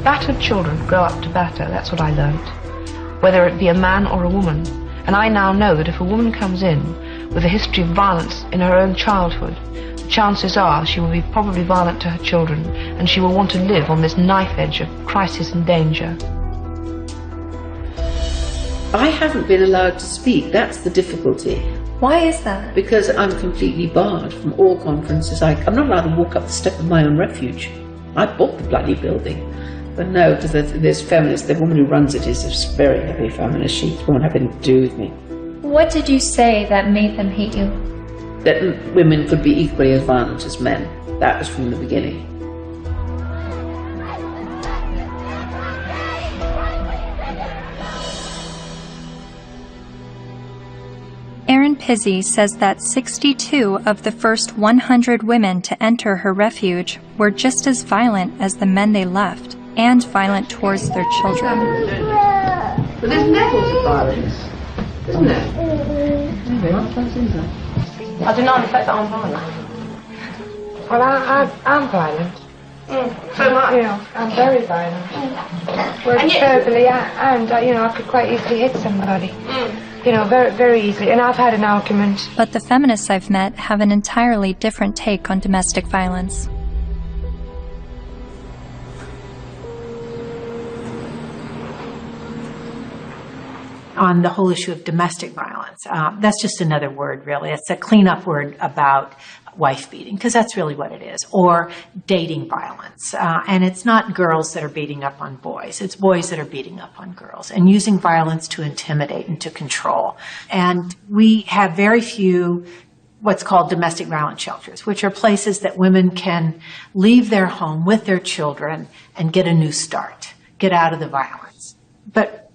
[SPEAKER 16] Battered children grow up to batter, that's what I learnt, whether it be a man or a woman. And I now know that if a woman comes in with a history of violence in her own childhood, the chances are she will be probably violent to her children, and she will want to live on this knife edge of crisis and danger.
[SPEAKER 14] I haven't been allowed to speak, that's the difficulty.
[SPEAKER 9] Why is that?
[SPEAKER 14] Because I'm completely barred from all conferences. I'm not allowed to walk up the step of my own refuge. I bought the bloody building. But no, because there's feminists, the woman who runs it is a very heavy feminist. She won't have anything to do with me.
[SPEAKER 9] What did you say that made them hate you?
[SPEAKER 14] That women could be equally as violent as men. That was from the beginning.
[SPEAKER 1] Erin Pizzey says that 62 of the first 100 women to enter her refuge were just as violent as the men they left, and violent towards their children.
[SPEAKER 14] But there's levels of violence, isn't there?
[SPEAKER 16] I do not affect that I'm violent.
[SPEAKER 17] Well, I'm violent.
[SPEAKER 16] So much.
[SPEAKER 17] You know, I'm very violent. Well, verbally, and you know, I could quite easily hit somebody. You know, very, very easily. And I've had an argument.
[SPEAKER 1] But the feminists I've met have an entirely different take on domestic violence.
[SPEAKER 12] On the whole issue of domestic violence, that's just another word, really. It's a cleanup word about wife beating, because that's really what it is, or dating violence. And it's not girls that are beating up on boys. It's boys that are beating up on girls and using violence to intimidate and to control. And we have very few what's called domestic violence shelters, which are places that women can leave their home with their children and get a new start, get out of the violence. But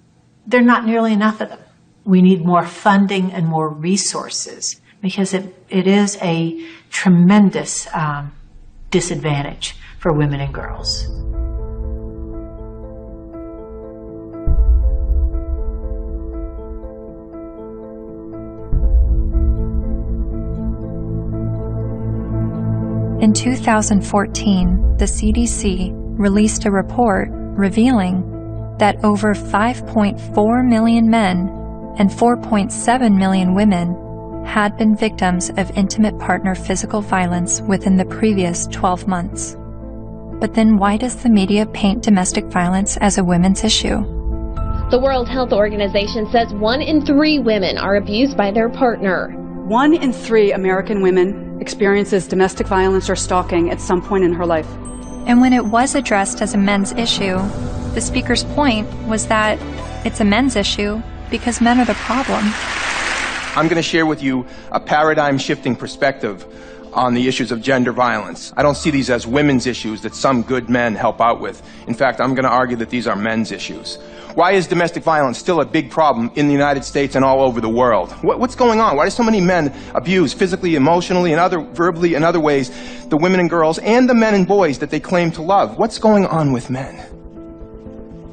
[SPEAKER 12] there are not nearly enough of them. We need more funding and more resources, because it is a tremendous disadvantage for women and girls.
[SPEAKER 1] In 2014, the CDC released a report revealing that over 5.4 million men and 4.7 million women had been victims of intimate partner physical violence within the previous 12 months. But then why does the media paint domestic violence as a women's issue?
[SPEAKER 18] The World Health Organization says 1 in 3 women are abused by their partner.
[SPEAKER 20] 1 in 3 American women experiences domestic violence or stalking at some point in her life.
[SPEAKER 1] And when it was addressed as a men's issue, the speaker's point was that it's a men's issue because men are the problem.
[SPEAKER 24] I'm going to share with you a paradigm-shifting perspective on the issues of gender violence. I don't see these as women's issues that some good men help out with. In fact, I'm going to argue that these are men's issues. Why is domestic violence still a big problem in the United States and all over the world? What's going on? Why do so many men abuse physically, emotionally, and verbally and other ways the women and girls and the men and boys that they claim to love? What's going on with men?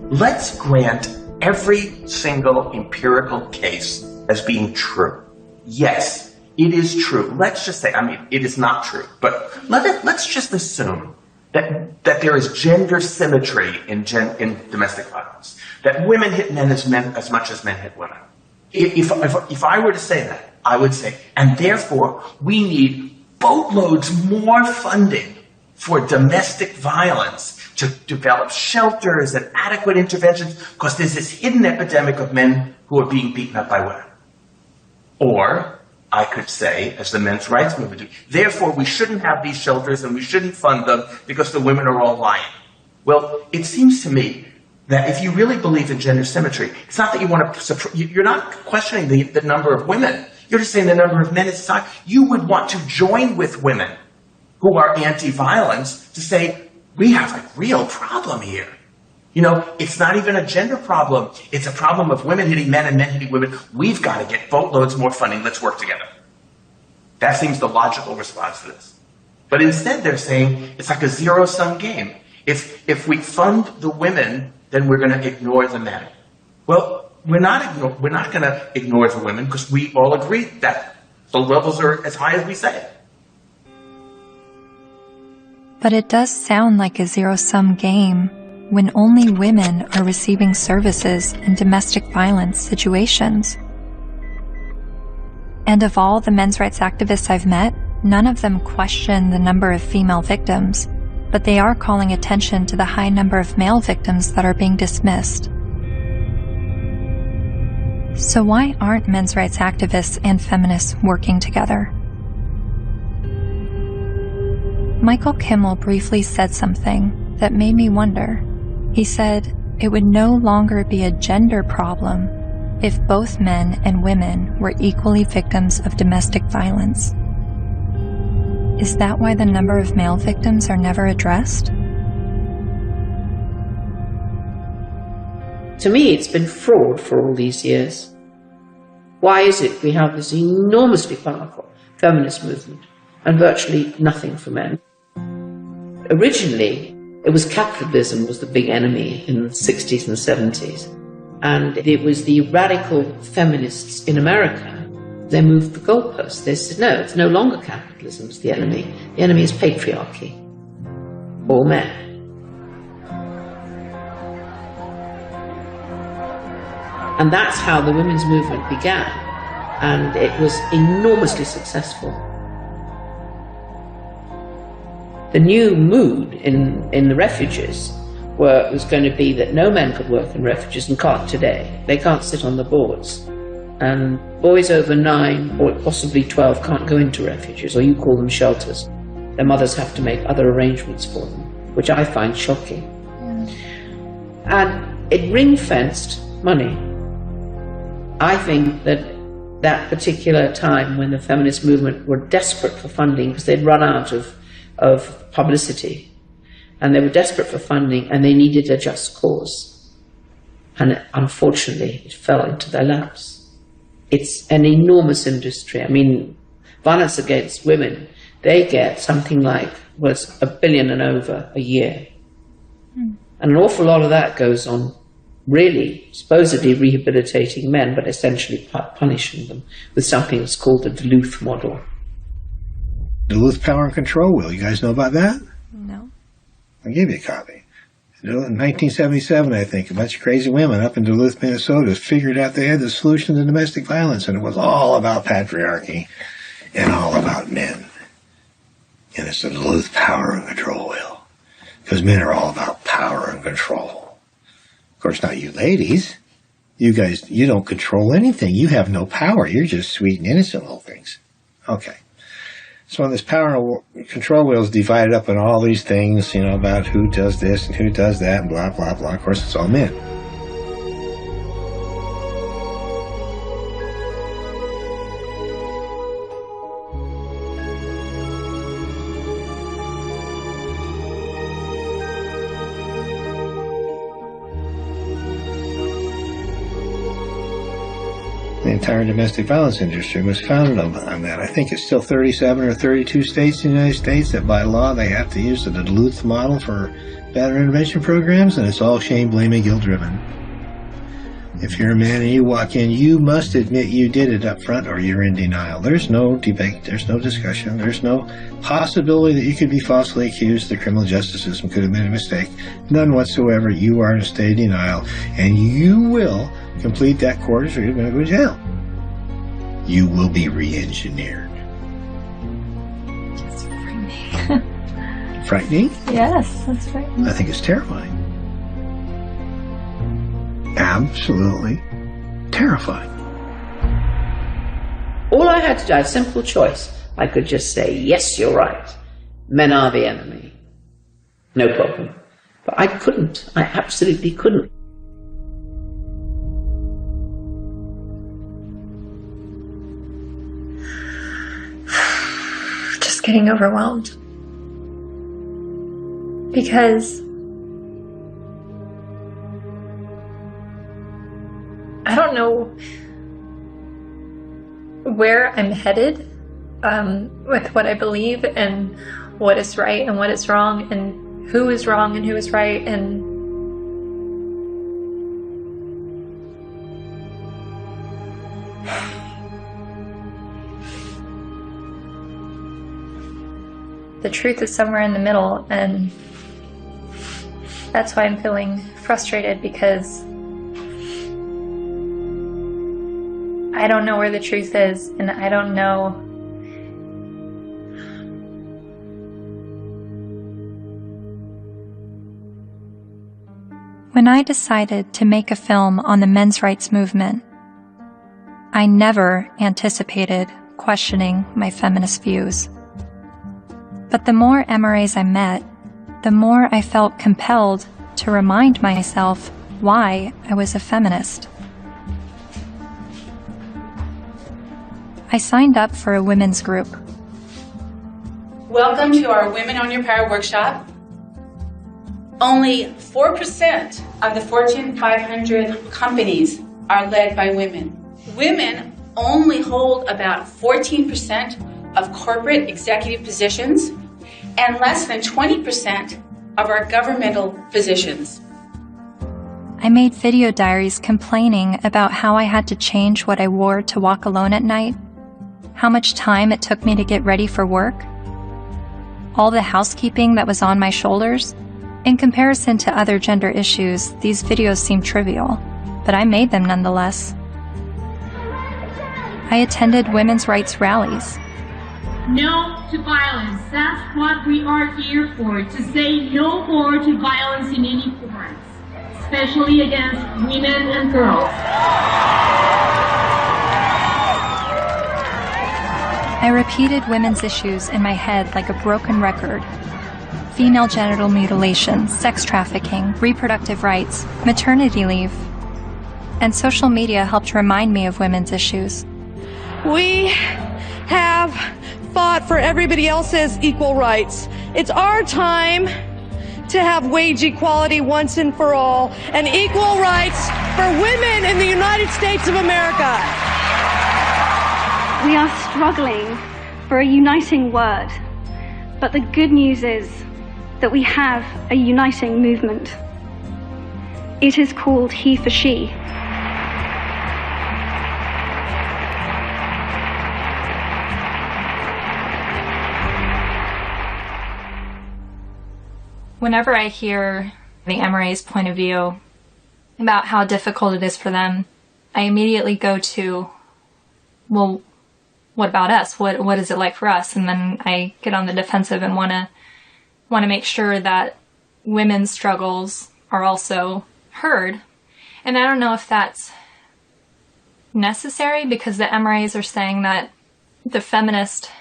[SPEAKER 26] Let's grant every single empirical case as being true. Yes, it is true. Let's just say, it is not true, but let's just assume that there is gender symmetry in domestic violence, that women hit men as much as men hit women. If I were to say that, I would say, and therefore we need boatloads more funding for domestic violence, to develop shelters and adequate interventions, because there's this hidden epidemic of men who are being beaten up by women. Or I could say, as the men's rights movement do, therefore we shouldn't have these shelters and we shouldn't fund them because the women are all lying. Well, it seems to me that if you really believe in gender symmetry, it's not that you want to, you're not questioning the number of women. You're just saying the number of men in society. You would want to join with women who are anti-violence to say, we have a real problem here. You know, it's not even a gender problem. It's a problem of women hitting men and men hitting women. We've got to get boatloads more funding. Let's work together. That seems the logical response to this. But instead they're saying it's like a zero-sum game. If we fund the women, then we're going to ignore the men. Well, we're not going to ignore the women because we all agree that the levels are as high as we say.
[SPEAKER 1] But it does sound like a zero-sum game when only women are receiving services in domestic violence situations. And of all the men's rights activists I've met, none of them question the number of female victims, but they are calling attention to the high number of male victims that are being dismissed. So why aren't men's rights activists and feminists working together? Michael Kimmel briefly said something that made me wonder. He said it would no longer be a gender problem if both men and women were equally victims of domestic violence. Is that why the number of male victims are never addressed?
[SPEAKER 14] To me, it's been fraud for all these years. Why is it we have this enormously powerful feminist movement and virtually nothing for men? Originally, it was capitalism was the big enemy in the 60s and 70s. And it was the radical feminists in America. They moved the goalposts. They said, no, it's no longer capitalism is the enemy. The enemy is patriarchy. All men. And that's how the women's movement began. And it was enormously successful. The new mood in the refuges was going to be that no men could work in refuges and can't today. They can't sit on the boards. And boys over 9 or possibly 12 can't go into refuges, or you call them shelters. Their mothers have to make other arrangements for them, which I find shocking. And it ring-fenced money. I think that that particular time when the feminist movement were desperate for funding because they'd run out of publicity, and they were desperate for funding, and they needed a just cause. And unfortunately, it fell into their laps. It's an enormous industry. I mean, violence against women, they get something like, $1 billion and over a year. And an awful lot of that goes on really supposedly rehabilitating men, but essentially punishing them with something that's called the Duluth model.
[SPEAKER 3] Duluth Power and Control Wheel. You guys know about that?
[SPEAKER 1] No.
[SPEAKER 3] I gave you a copy. In 1977, I think, a bunch of crazy women up in Duluth, Minnesota figured out they had the solution to domestic violence, and it was all about patriarchy and all about men. And it's the Duluth Power and Control Wheel. Because men are all about power and control. Of course, not you ladies. You guys, you don't control anything. You have no power. You're just sweet and innocent little things. Okay. So when this power and control wheel is divided up in all these things, you know, about who does this and who does that and blah, blah, blah. Of course, it's all men. The entire domestic violence industry was founded on that. I think it's still 37 or 32 states in the United States that by law they have to use the Duluth model for battery intervention programs, and it's all shame, blame, and guilt driven. If you're a man and you walk in, you must admit you did it up front or you're in denial. There's no debate, there's no discussion, there's no possibility that you could be falsely accused. The criminal justice system could have made a mistake. None whatsoever. You are in a state of denial, and you will complete that course or you're going to go to jail. You will be re-engineered.
[SPEAKER 1] That's frightening.
[SPEAKER 3] Frightening?
[SPEAKER 1] Yes, that's frightening.
[SPEAKER 3] I think it's terrifying. Absolutely terrifying.
[SPEAKER 14] All I had to do, I had a simple choice. I could just say, yes, you're right. Men are the enemy. No problem. But I couldn't. I absolutely couldn't.
[SPEAKER 9] Just getting overwhelmed. Because I don't know where I'm headed with what I believe and what is right and what is wrong, and who is wrong and who is right, and the truth is somewhere in the middle, and that's why I'm feeling frustrated, because I don't know where the truth is, and I don't know
[SPEAKER 1] When I decided to make a film on the men's rights movement, I never anticipated questioning my feminist views. But the more MRAs I met, the more I felt compelled to remind myself why I was a feminist. I signed up for a women's group.
[SPEAKER 2] Welcome to our Women on Your Power workshop. Only 4% of the Fortune 500 companies are led by women. Women only hold about 14% of corporate executive positions and less than 20% of our governmental positions.
[SPEAKER 1] I made video diaries complaining about how I had to change what I wore to walk alone at night, how much time it took me to get ready for work, all the housekeeping that was on my shoulders. In comparison to other gender issues, these videos seem trivial, but I made them nonetheless. I attended women's rights rallies.
[SPEAKER 5] No to violence. That's what we are here for, to say no more to violence in any form, especially against women and girls.
[SPEAKER 1] I repeated women's issues in my head like a broken record. Female genital mutilation, sex trafficking, reproductive rights, maternity leave. And social media helped remind me of women's issues.
[SPEAKER 8] We have fought for everybody else's equal rights. It's our time to have wage equality once and for all, and equal rights for women in the United States of America.
[SPEAKER 13] We are struggling for a uniting word, but the good news is that we have a uniting movement. It is called He for She.
[SPEAKER 9] Whenever I hear the MRA's point of view about how difficult it is for them, I immediately go to, well, what about us? What is it like for us? And then I get on the defensive and want to make sure that women's struggles are also heard. And I don't know if that's necessary, because the MRAs are saying that the feminist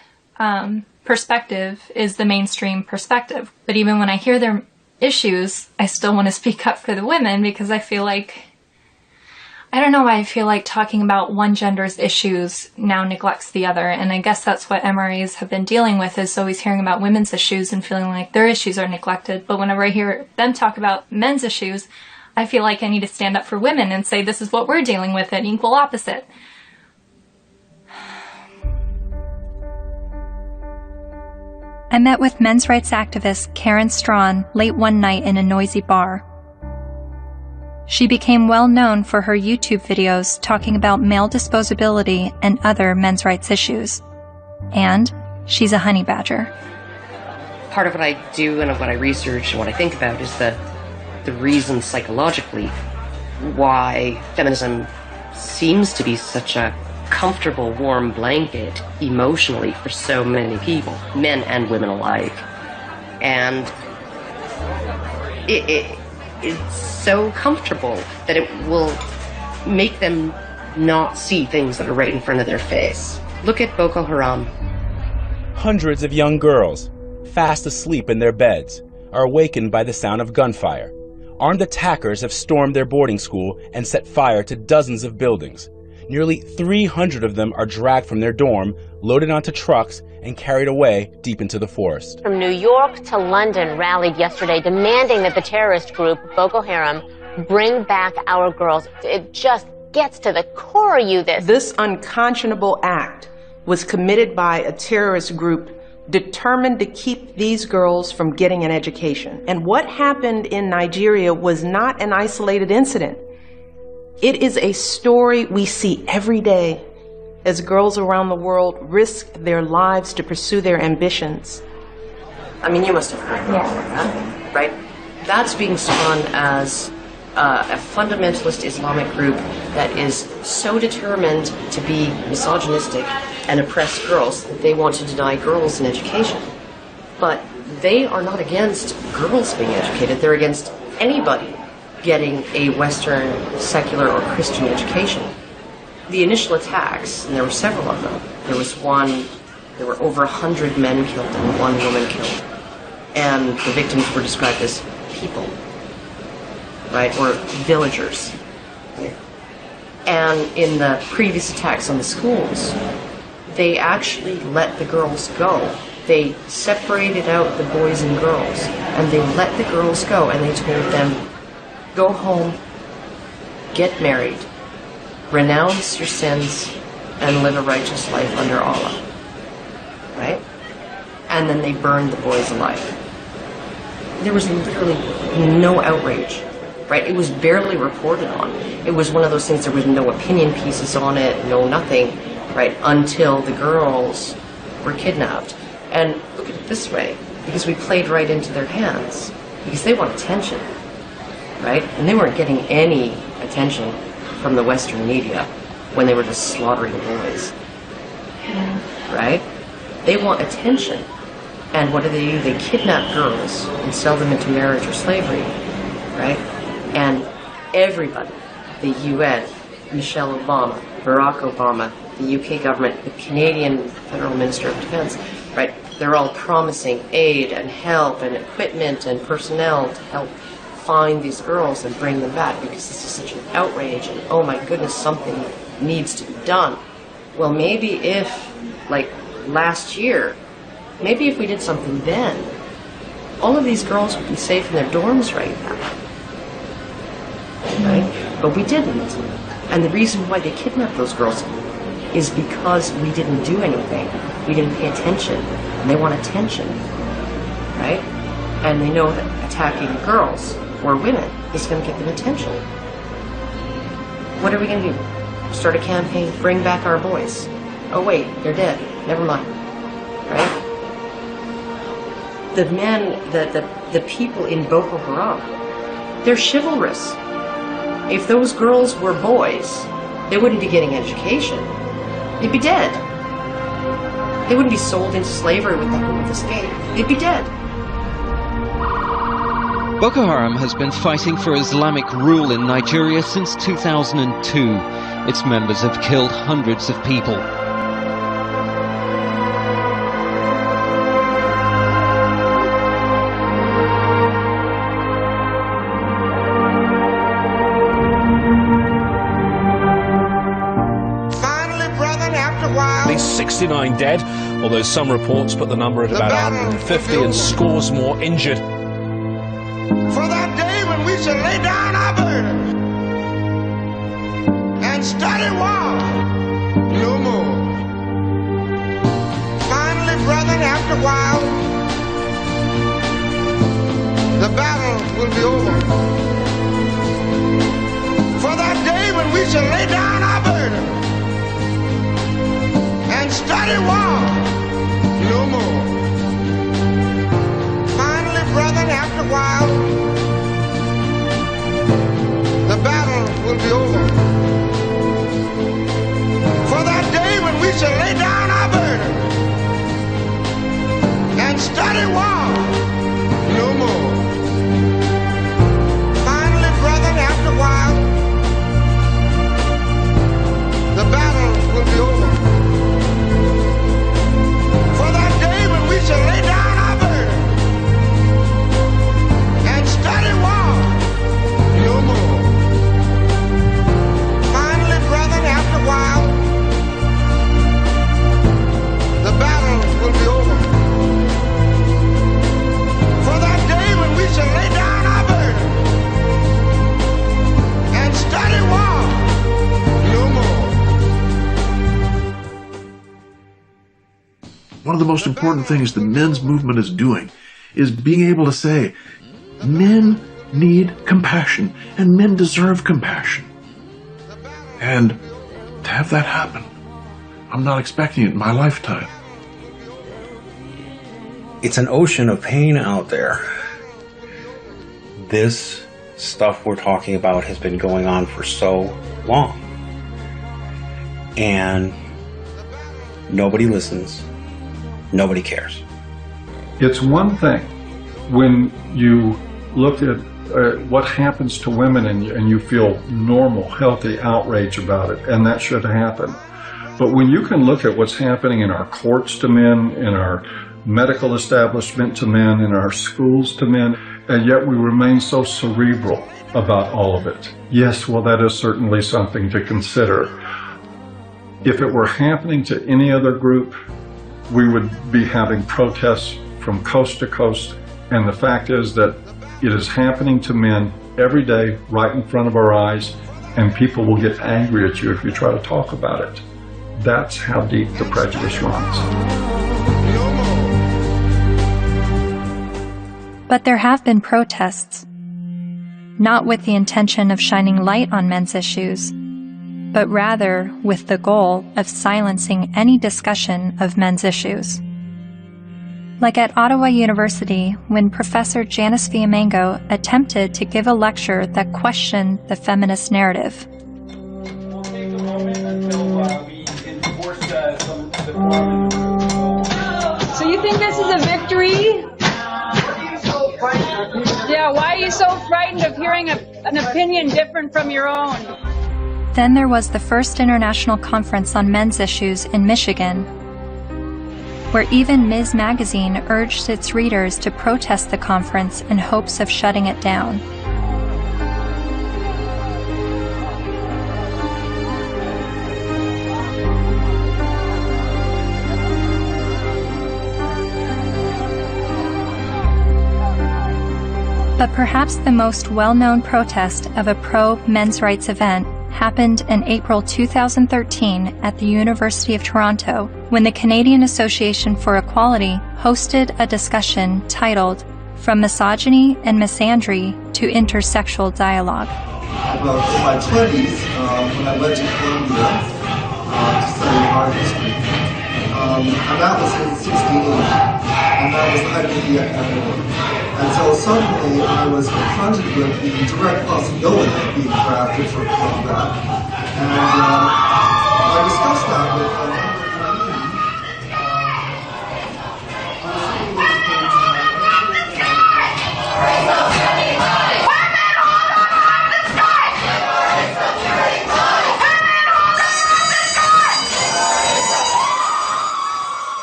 [SPEAKER 9] perspective is the mainstream perspective. But even when I hear their issues, I still want to speak up for the women, because I feel like, I don't know why I feel like talking about one gender's issues now neglects the other. And I guess that's what MRAs have been dealing with, is always hearing about women's issues and feeling like their issues are neglected. But whenever I hear them talk about men's issues, I feel like I need to stand up for women and say, this is what we're dealing with, an equal opposite.
[SPEAKER 1] I met with men's rights activist Karen Strawn late one night in a noisy bar. She became well known for her YouTube videos talking about male disposability and other men's rights issues. And she's a honey badger.
[SPEAKER 15] Part of what I do and what I research and what I think about is the reason psychologically why feminism seems to be such a comfortable, warm blanket emotionally for so many people, men and women alike. And it's so comfortable that it will make them not see things that are right in front of their face. Look at Boko Haram.
[SPEAKER 19] Hundreds of young girls, fast asleep in their beds, are awakened by the sound of gunfire. Armed attackers have stormed their boarding school and set fire to dozens of buildings. Nearly 300 of them are dragged from their dorm, loaded onto trucks, and carried away deep into the forest.
[SPEAKER 27] From New York to London rallied yesterday demanding that the terrorist group Boko Haram bring back our girls. It just gets to the core of you,
[SPEAKER 28] This unconscionable act was committed by a terrorist group
[SPEAKER 4] determined to keep these girls from getting an education. And what happened in Nigeria was not an isolated incident. It is a story we see every day as girls around the world risk their lives to pursue their ambitions.
[SPEAKER 15] I mean, you must have heard about that, right? That's being spun as a fundamentalist Islamic group that is so determined to be misogynistic and oppress girls that they want to deny girls an education. But they are not against girls being educated. They're against anybody getting a Western secular or Christian education. The initial attacks, and there were several of them, there were over 100 men killed and 1 woman killed. And the victims were described as people, right, or villagers. And in the previous attacks on the schools, they actually let the girls go. They separated out the boys and girls, and they let the girls go, and they told them, go home, get married, renounce your sins, and live a righteous life under Allah. Right? And then they burned the boys alive. There was literally no outrage, right? It was barely reported on. It was one of those things, there was no opinion pieces on it, no nothing, right? Until the girls were kidnapped. And look at it this way, because we played right into their hands, because they want attention, right? And they weren't getting any attention from the Western media when they were just slaughtering boys, right? They want attention. And what do? They kidnap girls and sell them into marriage or slavery, right? And everybody, the UN, Michelle Obama, Barack Obama, the UK government, the Canadian Federal Minister of Defense, right? They're all promising aid and help and equipment and personnel to help find these girls and bring them back, because this is such an outrage and oh my goodness, something needs to be done. Well, maybe if, like last year, maybe if we did something then, all of these girls would be safe in their dorms right now. Right? But we didn't. And the reason why they kidnapped those girls is because we didn't do anything. We didn't pay attention. And they want attention. Right? And they know that attacking girls or women is going to get them attention. What are we going to do? Start a campaign, bring back our boys. Oh wait, they're dead. Never mind. Right? The men, the people in Boko Haram, they're chivalrous. If those girls were boys, they wouldn't be getting education. They'd be dead. They wouldn't be sold into slavery with the hope of escape. They'd be dead.
[SPEAKER 7] Boko Haram has been fighting for Islamic rule in Nigeria since 2002. Its members have killed hundreds of people.
[SPEAKER 10] At least 69 dead, although some reports put the number at about 150 and scores more injured.
[SPEAKER 21] For that day when we shall lay down our burdens and study war no more. Finally, brethren, after a while, the battle will be over. For that day when we shall lay down our burdens and study war no more. Finally, brethren, after a while, the battle will be over. For that day when we shall lay down our burdens and study war no more.
[SPEAKER 6] one of the most important things the men's movement is doing is being able to say, men need compassion, and men deserve compassion. And to have that happen, I'm not expecting it in my lifetime.
[SPEAKER 11] It's an ocean of pain out there. This stuff we're talking about has been going on for so long. And nobody listens. Nobody cares.
[SPEAKER 16] It's one thing when you look at what happens to women and you feel normal, healthy outrage about it, and that should happen. But when you can look at what's happening in our courts to men, in our medical establishment to men, in our schools to men, and yet we remain so cerebral about all of it. Yes, well, that is certainly something to consider. If it were happening to any other group, we would be having protests from coast to coast, and the fact is that it is happening to men every day, right in front of our eyes, and people will get angry at you if you try to talk about it. That's how deep the prejudice runs.
[SPEAKER 1] But there have been protests, not with the intention of shining light on men's issues, but rather with the goal of silencing any discussion of men's issues. Like at Ottawa University, when Professor Janice Villamango attempted to give a lecture that questioned the feminist narrative.
[SPEAKER 17] So you think this is a victory? Yeah, why are you so frightened of hearing an opinion different from your own?
[SPEAKER 1] Then there was the first International Conference on Men's Issues in Michigan, where even Ms. Magazine urged its readers to protest the conference in hopes of shutting it down. But perhaps the most well-known protest of a pro-men's rights event happened in April 2013 at the University of Toronto, when the Canadian Association for Equality hosted a discussion titled From Misogyny and Misandry to Intersexual Dialogue.
[SPEAKER 22] Well, in my 20s, when I went to Columbia to study art history, and that was in 68, and that was the height of the academy. And so suddenly I was confronted with the direct possibility of being drafted for that. And I discussed that with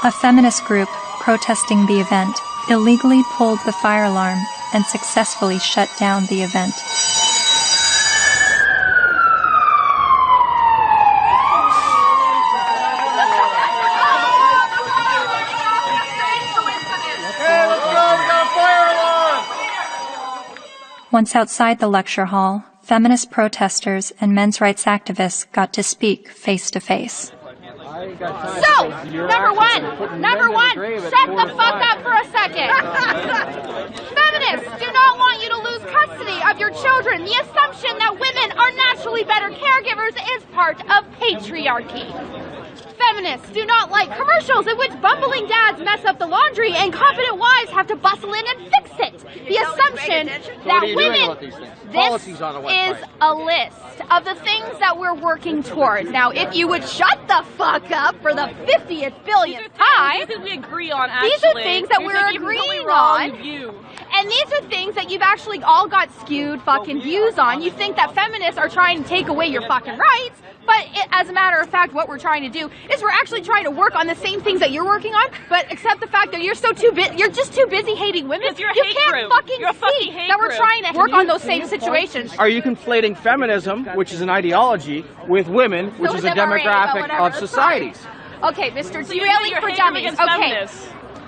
[SPEAKER 1] a feminist group protesting the event illegally pulled the fire alarm and successfully shut down the event. Once outside the lecture hall, feminist protesters and men's rights activists got to speak face to face.
[SPEAKER 23] So, number one, shut the fuck up for a second. Feminists do not want you to lose custody of your children. The assumption that women are naturally better caregivers is part of patriarchy. Feminists do not like commercials in which bumbling dads mess up the laundry and confident wives have to bustle in and fix it. The assumption that women... This is a list of the things that we're working towards. Now, if you would shut the fuck up for the 50th billionth time,
[SPEAKER 25] these are things we agree on, actually.
[SPEAKER 23] These are things that we're agreeing on. And these are things that you've actually all got skewed fucking views on. You think that feminists are trying to take away your fucking rights, but as a matter of fact, what we're trying to do is we're actually trying to work on the same things that you're working on, but accept the fact that you're just too busy hating women. You can't fucking see that we're trying to work on those same situations.
[SPEAKER 28] Are you conflating feminism, which is an ideology, with women, which is a demographic of societies?
[SPEAKER 23] Okay, Mr. Derailing for Dummies. Okay.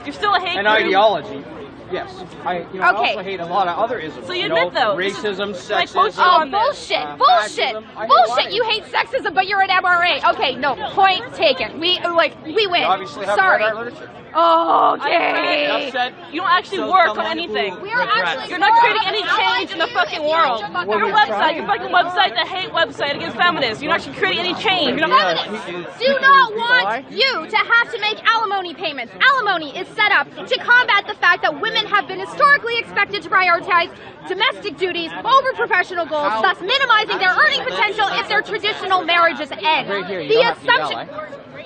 [SPEAKER 25] You're still a hate
[SPEAKER 28] an
[SPEAKER 23] group.
[SPEAKER 28] Ideology. Yes. I also hate a lot of other isms.
[SPEAKER 23] So you admit, though,
[SPEAKER 28] racism, sexism.
[SPEAKER 23] Oh, bullshit! Bullshit! You hate sexism, but you're an MRA. Okay, no, point taken. We win.
[SPEAKER 28] You obviously have
[SPEAKER 23] Sorry.
[SPEAKER 28] read our literature.
[SPEAKER 23] Okay.
[SPEAKER 28] You don't actually work on anything.
[SPEAKER 23] You're
[SPEAKER 28] not creating any change in the fucking world. Your fucking website, the hate website against feminists. You're not actually creating any change.
[SPEAKER 23] Feminists do not want you to have to make alimony payments. Alimony is set up to combat the fact that women have been historically expected to prioritize domestic duties over professional goals, thus minimizing their earning potential if their traditional marriages end. The assumption...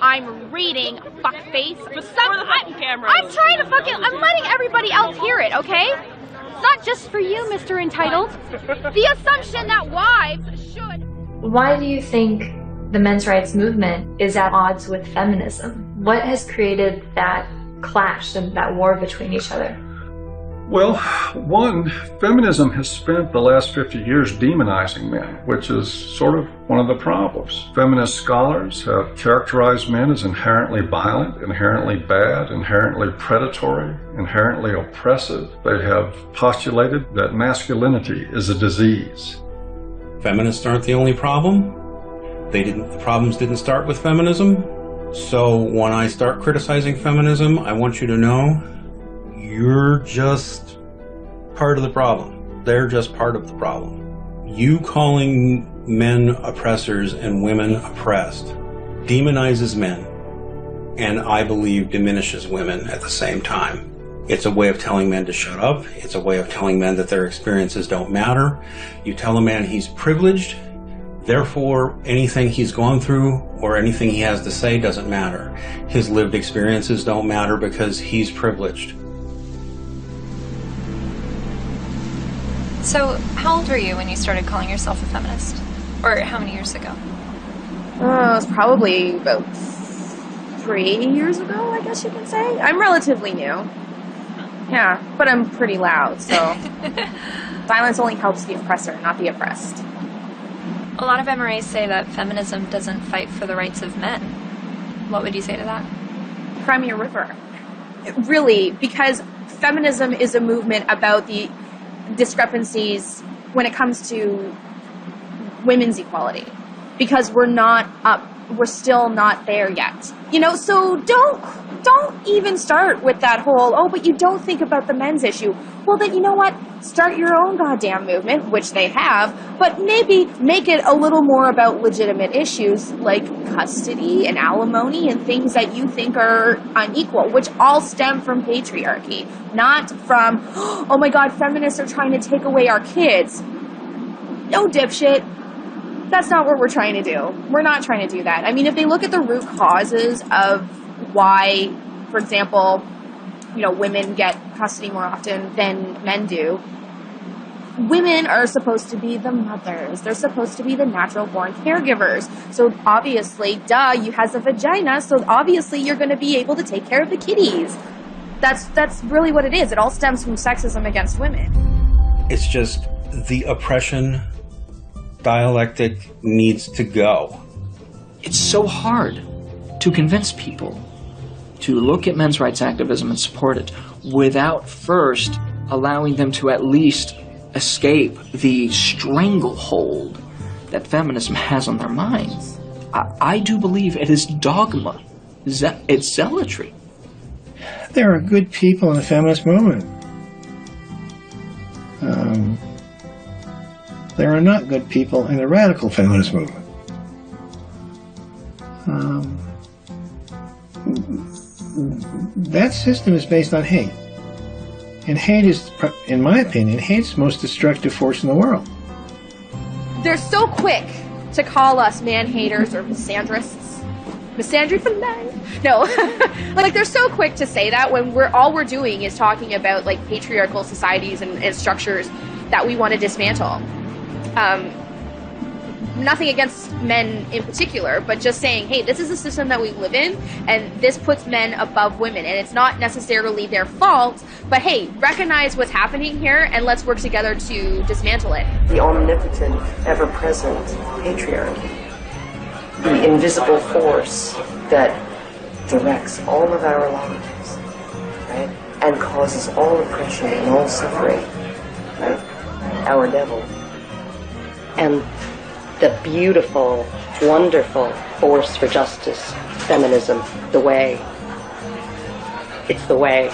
[SPEAKER 23] I'm reading, fuckface. I'm trying to I'm letting everybody else hear it, okay? It's not just for you, Mr. Entitled. The assumption that wives should...
[SPEAKER 1] Why do you think the men's rights movement is at odds with feminism? What has created that clash and that war between each other?
[SPEAKER 16] Well, one, feminism has spent the last 50 years demonizing men, which is sort of one of the problems. Feminist scholars have characterized men as inherently violent, inherently bad, inherently predatory, inherently oppressive. They have postulated that masculinity is a disease.
[SPEAKER 11] Feminists aren't the only problem. The problems didn't start with feminism. So when I start criticizing feminism, I want you to know you're just part of the problem. They're just part of the problem. You calling men oppressors and women oppressed demonizes men, and I believe diminishes women at the same time. It's a way of telling men to shut up. It's a way of telling men that their experiences don't matter. You tell a man he's privileged, therefore anything he's gone through or anything he has to say doesn't matter. His lived experiences don't matter because he's privileged.
[SPEAKER 1] So, how old were you when you started calling yourself a feminist? Or how many years ago?
[SPEAKER 3] It was probably about 3 years ago, I guess you can say. I'm relatively new. Yeah, but I'm pretty loud, so violence only helps the oppressor, not the oppressed.
[SPEAKER 1] A lot of MRAs say that feminism doesn't fight for the rights of men. What would you say to that?
[SPEAKER 3] Cry me a river. Really, because feminism is a movement about the discrepancies when it comes to women's equality, because we're still not there yet, so don't even start with that whole, but you don't think about the men's issue. Well, then, you know what, start your own goddamn movement, which they have, but maybe make it a little more about legitimate issues like custody and alimony and things that you think are unequal, which all stem from patriarchy, not from, oh my god, feminists are trying to take away our kids. No, dipshit. That's not what we're trying to do. We're not trying to do that. I mean, if they look at the root causes of why, for example, women get custody more often than men do, women are supposed to be the mothers. They're supposed to be the natural-born caregivers. So obviously, you has a vagina, so obviously you're going to be able to take care of the kiddies. That's really what it is. It all stems from sexism against women.
[SPEAKER 11] It's just the oppression dialectic needs to go.
[SPEAKER 12] It's so hard to convince people to look at men's rights activism and support it without first allowing them to at least escape the stranglehold that feminism has on their minds. I do believe it is dogma. It's zealotry.
[SPEAKER 14] There are good people in the feminist movement. There are not good people in the radical feminist movement. That system is based on hate. And hate is, in my opinion, hate's the most destructive force in the world.
[SPEAKER 3] They're so quick to call us man-haters or misandrists. Misandry for men? No. They're so quick to say that when all we're doing is talking about, patriarchal societies and structures that we want to dismantle. Nothing against men in particular, but just saying, hey, this is the system that we live in, and this puts men above women, and it's not necessarily their fault, but hey, recognize what's happening here, and let's work together to dismantle it.
[SPEAKER 15] The omnipotent, ever-present patriarchy. The invisible force that directs all of our lives, right? and causes all oppression and all suffering, right? Our devil. And the beautiful, wonderful force for justice, feminism, the way. It's the way.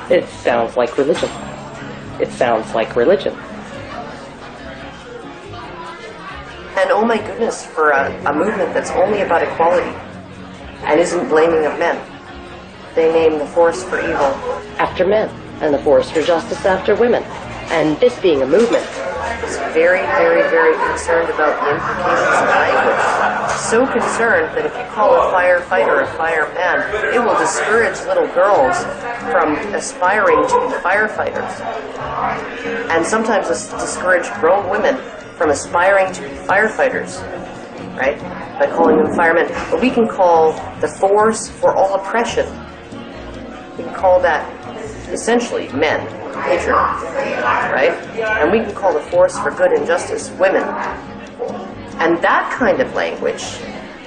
[SPEAKER 15] It sounds like religion. It sounds like religion. And oh my goodness, for a movement that's only about equality and isn't blaming of men. They name the force for evil after men and the force for justice after women. And this being a movement is very, very, very concerned about the implications of language. So concerned that if you call a firefighter a fireman, it will discourage little girls from aspiring to be firefighters. And sometimes discourage grown women from aspiring to be firefighters, right? By calling them firemen. But we can call the force for all oppression, we can call that essentially men, patriarchy, right? And we can call the force for good and justice women. And that kind of language,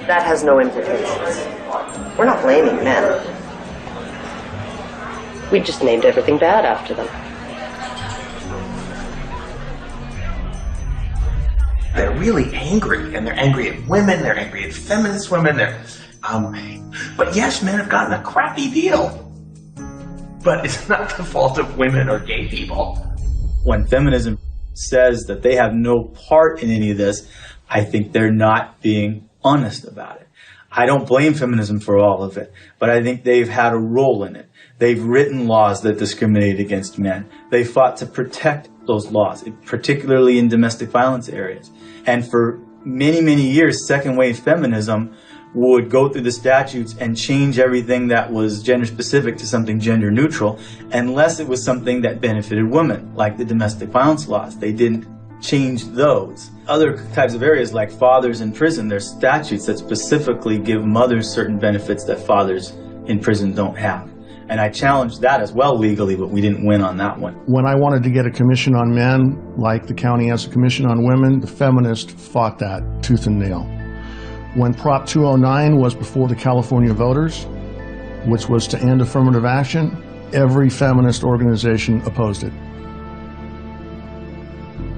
[SPEAKER 15] that has no implications. We're not blaming men. We just named everything bad after them.
[SPEAKER 2] They're really angry, and they're angry at women, they're angry at feminist women, but yes, men have gotten a crappy deal. But it's not the fault of women or gay people.
[SPEAKER 5] When feminism says that they have no part in any of this, I think they're not being honest about it. I don't blame feminism for all of it, but I think they've had a role in it. They've written laws that discriminate against men. They fought to protect those laws, particularly in domestic violence areas. And for many, many years, second wave feminism would go through the statutes and change everything that was gender specific to something gender neutral, unless it was something that benefited women, like the domestic violence laws. They didn't change those. Other types of areas like fathers in prison, there's statutes that specifically give mothers certain benefits that fathers in prison don't have. And I challenged that as well legally, but we didn't win on that one.
[SPEAKER 8] When I wanted to get a commission on men, like the county has a commission on women, the feminists fought that tooth and nail. When Prop 209 was before the California voters, which was to end affirmative action, every feminist organization opposed it.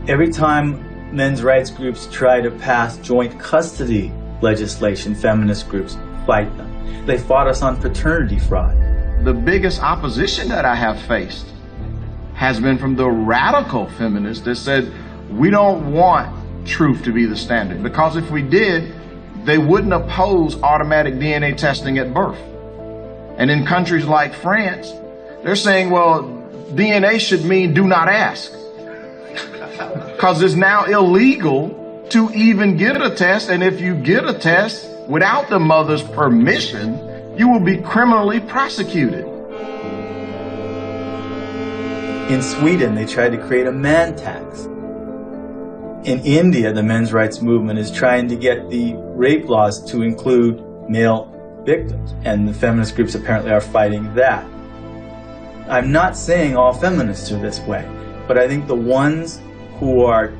[SPEAKER 5] Every time men's rights groups try to pass joint custody legislation, feminist groups fight them. They fought us on paternity fraud.
[SPEAKER 18] The biggest opposition that I have faced has been from the radical feminists that said, we don't want truth to be the standard, because if we did, they wouldn't oppose automatic DNA testing at birth. And in countries like France, they're saying, well, DNA should mean do not ask. Because it's now illegal to even get a test, and if you get a test without the mother's permission, you will be criminally prosecuted.
[SPEAKER 5] In Sweden, they tried to create a man tax. In India, the men's rights movement is trying to get the rape laws to include male victims, and the feminist groups apparently are fighting that. I'm not saying all feminists are this way, but I think the ones who are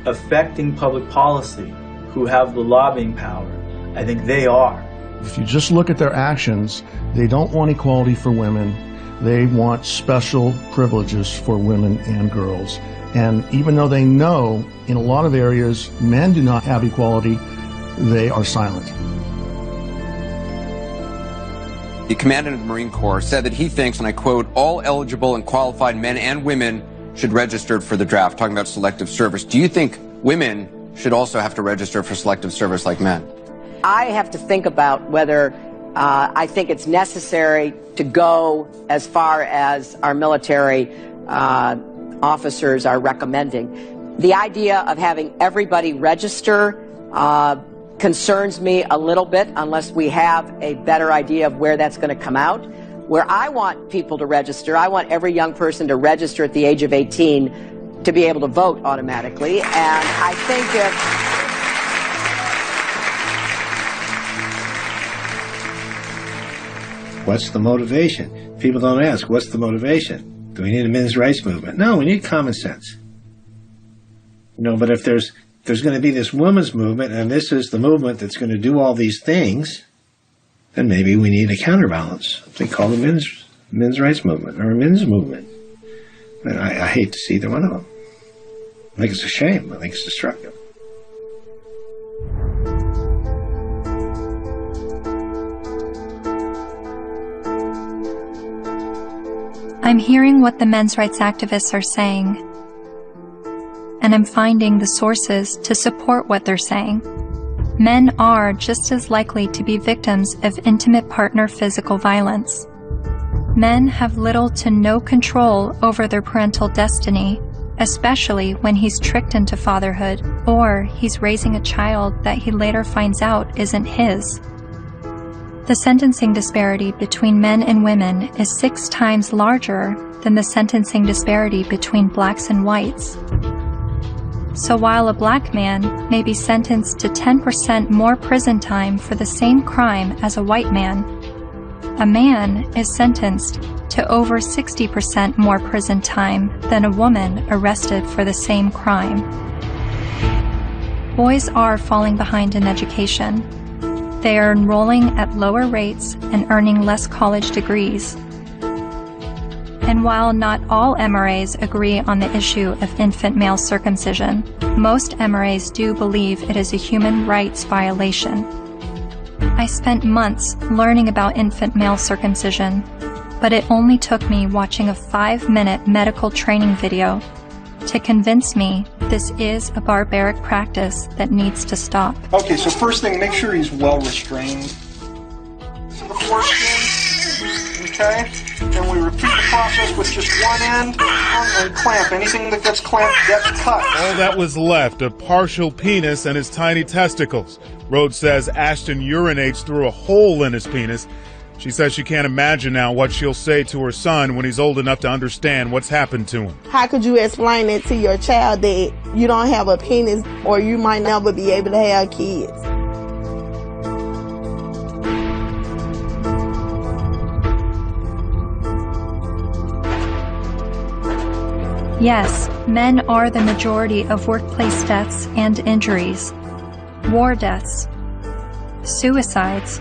[SPEAKER 5] affecting public policy, who have the lobbying power, I think they are.
[SPEAKER 8] If you just look at their actions, they don't want equality for women. They want special privileges for women and girls. And even though they know in a lot of areas men do not have equality, they are silent.
[SPEAKER 20] The commandant of the Marine Corps said that he thinks, and I quote, all eligible and qualified men and women should register for the draft, talking about selective service. Do you think women should also have to register for selective service like men?
[SPEAKER 24] I have to think about whether I think it's necessary to go as far as our military officers are recommending. The idea of having everybody register concerns me a little bit unless we have a better idea of where that's going to come out. Where I want people to register, I want every young person to register at the age of 18 to be able to vote automatically. And I think
[SPEAKER 14] What's the motivation? People don't ask, what's the motivation? Do we need a men's rights movement? No, we need common sense. But if there's going to be this women's movement, and this is the movement that's going to do all these things, then maybe we need a counterbalance, something called the men's men's rights movement or a men's movement. And I hate to see either one of them. I think it's a shame. I think it's destructive.
[SPEAKER 1] I'm hearing what the men's rights activists are saying, and I'm finding the sources to support what they're saying. Men are just as likely to be victims of intimate partner physical violence. Men have little to no control over their parental destiny, especially when he's tricked into fatherhood or he's raising a child that he later finds out isn't his. The sentencing disparity between men and women is 6 times larger than the sentencing disparity between blacks and whites. So while a black man may be sentenced to 10% more prison time for the same crime as a white man, a man is sentenced to over 60% more prison time than a woman arrested for the same crime. Boys are falling behind in education. They are enrolling at lower rates and earning less college degrees. And while not all MRAs agree on the issue of infant male circumcision, most MRAs do believe it is a human rights violation. I spent months learning about infant male circumcision, but it only took me watching a 5-minute medical training video to convince me this is a barbaric practice that needs to stop.
[SPEAKER 4] Okay, so first thing, make sure he's well restrained to the foreskin, okay? And we repeat the process with just one end and clamp. Anything that gets clamped gets cut.
[SPEAKER 7] All that was left, a partial penis and his tiny testicles. Rhodes says Ashton urinates through a hole in his penis. She says she can't imagine now what she'll say to her son when he's old enough to understand what's happened to him.
[SPEAKER 9] How could you explain it to your child that you don't have a penis or you might never be able to have kids?
[SPEAKER 1] Yes, men are the majority of workplace deaths and injuries, war deaths, suicides.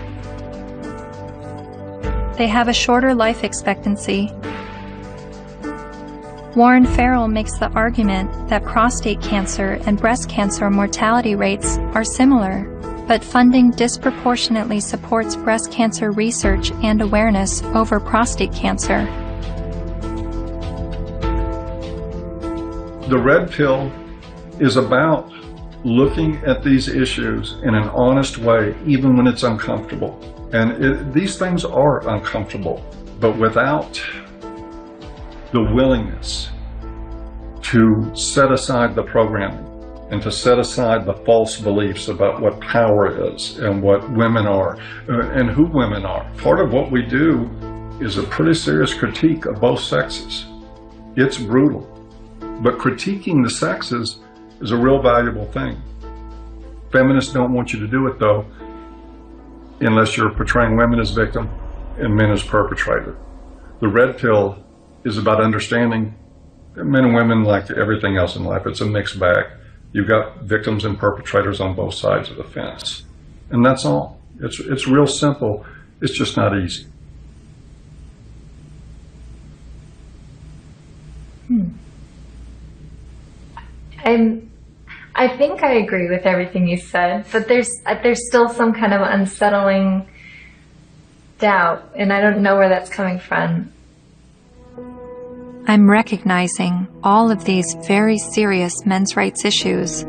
[SPEAKER 1] They have a shorter life expectancy. Warren Farrell makes the argument that prostate cancer and breast cancer mortality rates are similar, but funding disproportionately supports breast cancer research and awareness over prostate cancer.
[SPEAKER 16] The red pill is about looking at these issues in an honest way, even when it's uncomfortable. And these things are uncomfortable, but without the willingness to set aside the programming and to set aside the false beliefs about what power is and what women are and who women are. Part of what we do is a pretty serious critique of both sexes. It's brutal, but critiquing the sexes is a real valuable thing. Feminists don't want you to do it, though, unless you're portraying women as victim and men as perpetrator. The red pill is about understanding men and women, like everything else in life. It's a mixed bag. You've got victims and perpetrators on both sides of the fence. And that's all. It's real simple. It's just not easy.
[SPEAKER 13] I think I agree with everything you said, but there's still some kind of unsettling doubt, and I don't know where that's coming from.
[SPEAKER 1] I'm recognizing all of these very serious men's rights issues,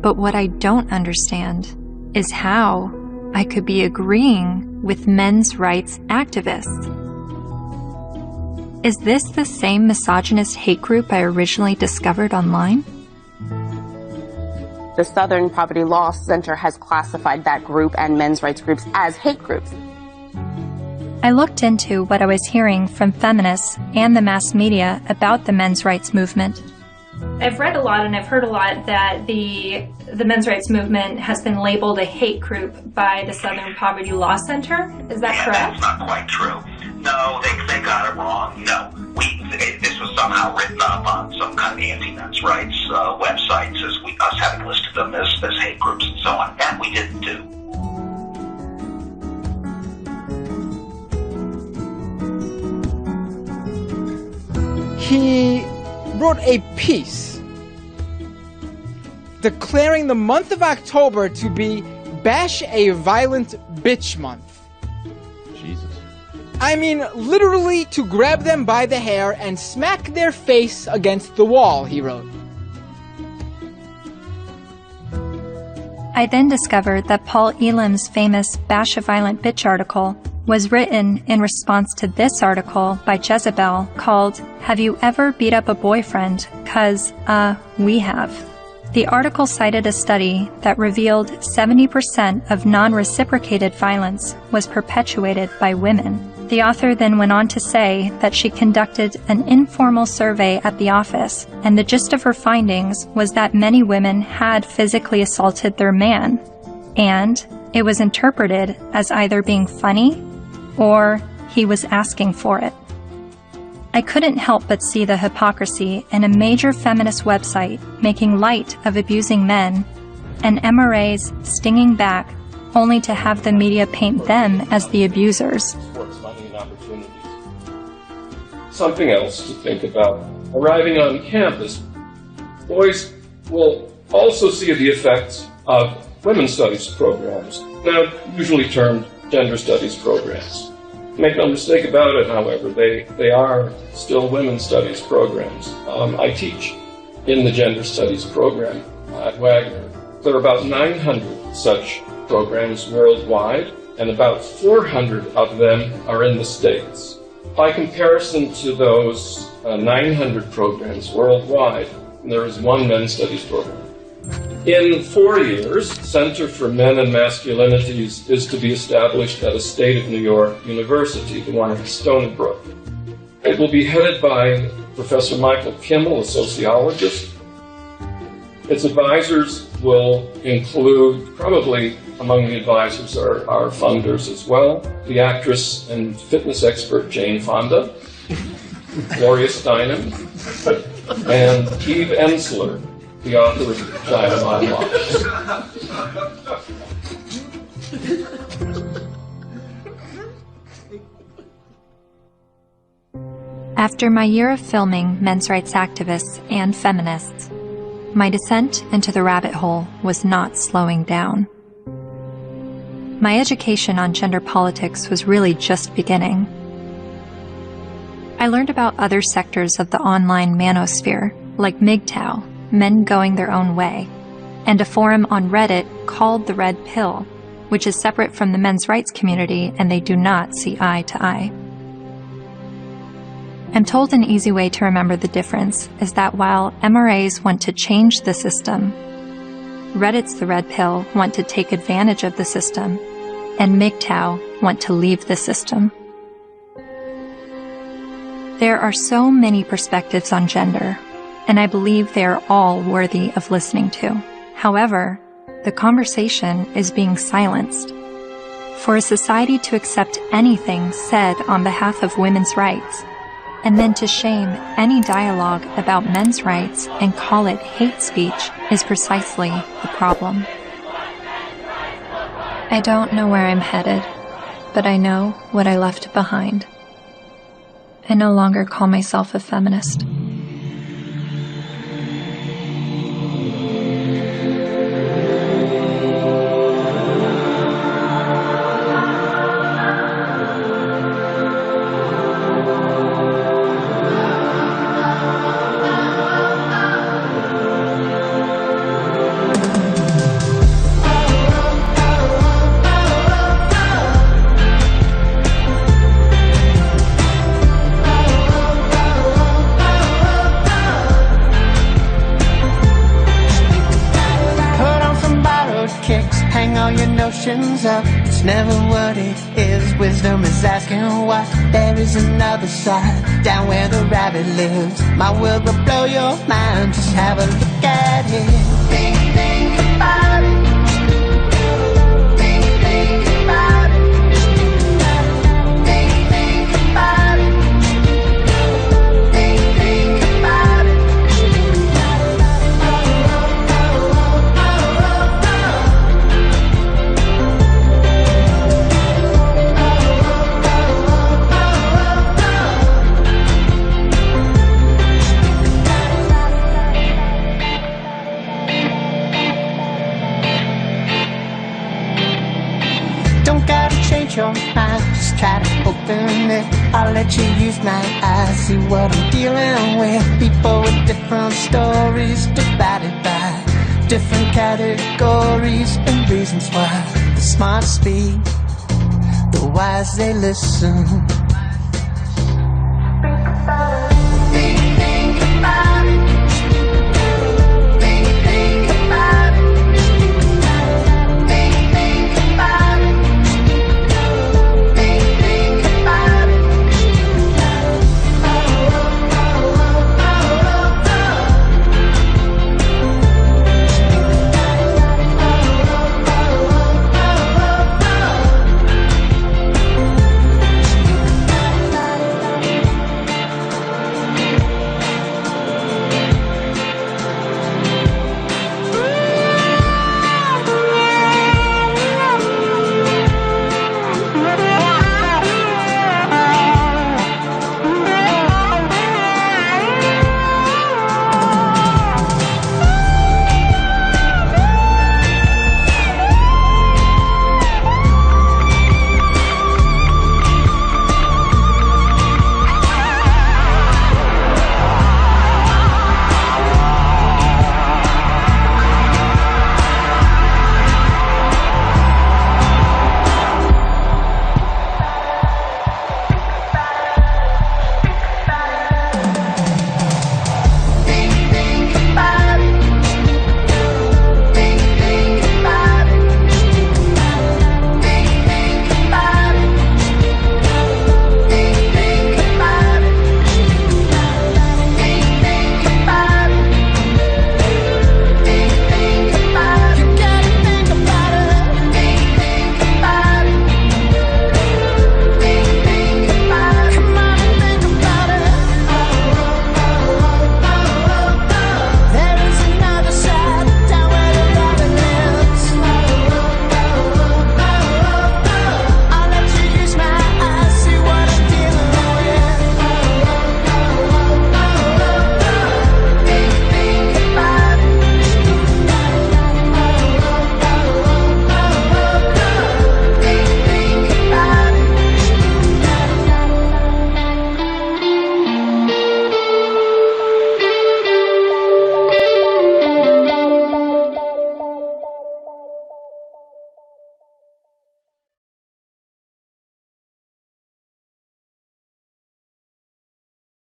[SPEAKER 1] but what I don't understand is how I could be agreeing with men's rights activists. Is this the same misogynist hate group I originally discovered online?
[SPEAKER 19] The Southern Poverty Law Center has classified that group and men's rights groups as hate groups.
[SPEAKER 1] I looked into what I was hearing from feminists and the mass media about the men's rights movement.
[SPEAKER 13] I've read a lot and I've heard a lot that the men's rights movement has been labeled a hate group by the Southern Poverty Law Center. Is that correct?
[SPEAKER 2] That's not quite true. No, they got it wrong. You know, this was somehow written up on some kind of anti-men's rights websites as us having listed them as hate groups and so on. That we didn't do.
[SPEAKER 6] he wrote a piece declaring the month of October to be Bash a Violent Bitch Month.
[SPEAKER 10] Jesus.
[SPEAKER 6] I mean, literally to grab them by the hair and smack their face against the wall, he wrote.
[SPEAKER 1] I then discovered that Paul Elam's famous Bash a Violent Bitch article was written in response to this article by Jezebel called, "Have You Ever Beat Up a Boyfriend? 'Cause, we have." The article cited a study that revealed 70% of non-reciprocated violence was perpetuated by women. The author then went on to say that she conducted an informal survey at the office, and the gist of her findings was that many women had physically assaulted their man, and it was interpreted as either being funny or he was asking for it. I couldn't help but see the hypocrisy in a major feminist website making light of abusing men and MRAs stinging back only to have the media paint them as the abusers.
[SPEAKER 17] Something else to think about. Arriving on campus, boys will also see the effects of women's studies programs, now usually termed gender studies programs. Make no mistake about it, however, they are still women's studies programs. I teach in the gender studies program at Wagner. There are about 900 such programs worldwide, and about 400 of them are in the States. By comparison to those 900 programs worldwide, there is one men's studies program. In 4 years, Center for Men and Masculinities is to be established at a state of New York university, the one at Stony Brook. It will be headed by Professor Michael Kimmel, a sociologist. Its advisors will include, probably among the advisors are funders as well, the actress and fitness expert Jane Fonda, Gloria Steinem, and Eve Ensler, the author of Vagina Unlocked.
[SPEAKER 1] After my year of filming men's rights activists and feminists, my descent into the rabbit hole was not slowing down. My education on gender politics was really just beginning. I learned about other sectors of the online manosphere, like MGTOW, Men Going Their Own Way, and a forum on Reddit called The Red Pill, which is separate from the men's rights community and they do not see eye to eye. I'm told an easy way to remember the difference is that while MRAs want to change the system, Reddit's The Red Pill want to take advantage of the system, and MGTOW want to leave the system. There are so many perspectives on gender, and I believe they are all worthy of listening to. However, the conversation is being silenced. For a society to accept anything said on behalf of women's rights, and then to shame any dialogue about men's rights and call it hate speech is precisely the problem. I don't know where I'm headed, but I know what I left behind. I no longer call myself a feminist.
[SPEAKER 21] Up. It's never what it is. Wisdom is asking what. There is another side, down where the rabbit lives. My world will blow your mind. Just have a look at it. Think about it. Think about it. Think about it. Think about it. read your mind, just try to open it. I'll let you use my eyes, see what I'm dealing with. People with different stories, divided by different categories and reasons why. The smart speak, the wise they listen.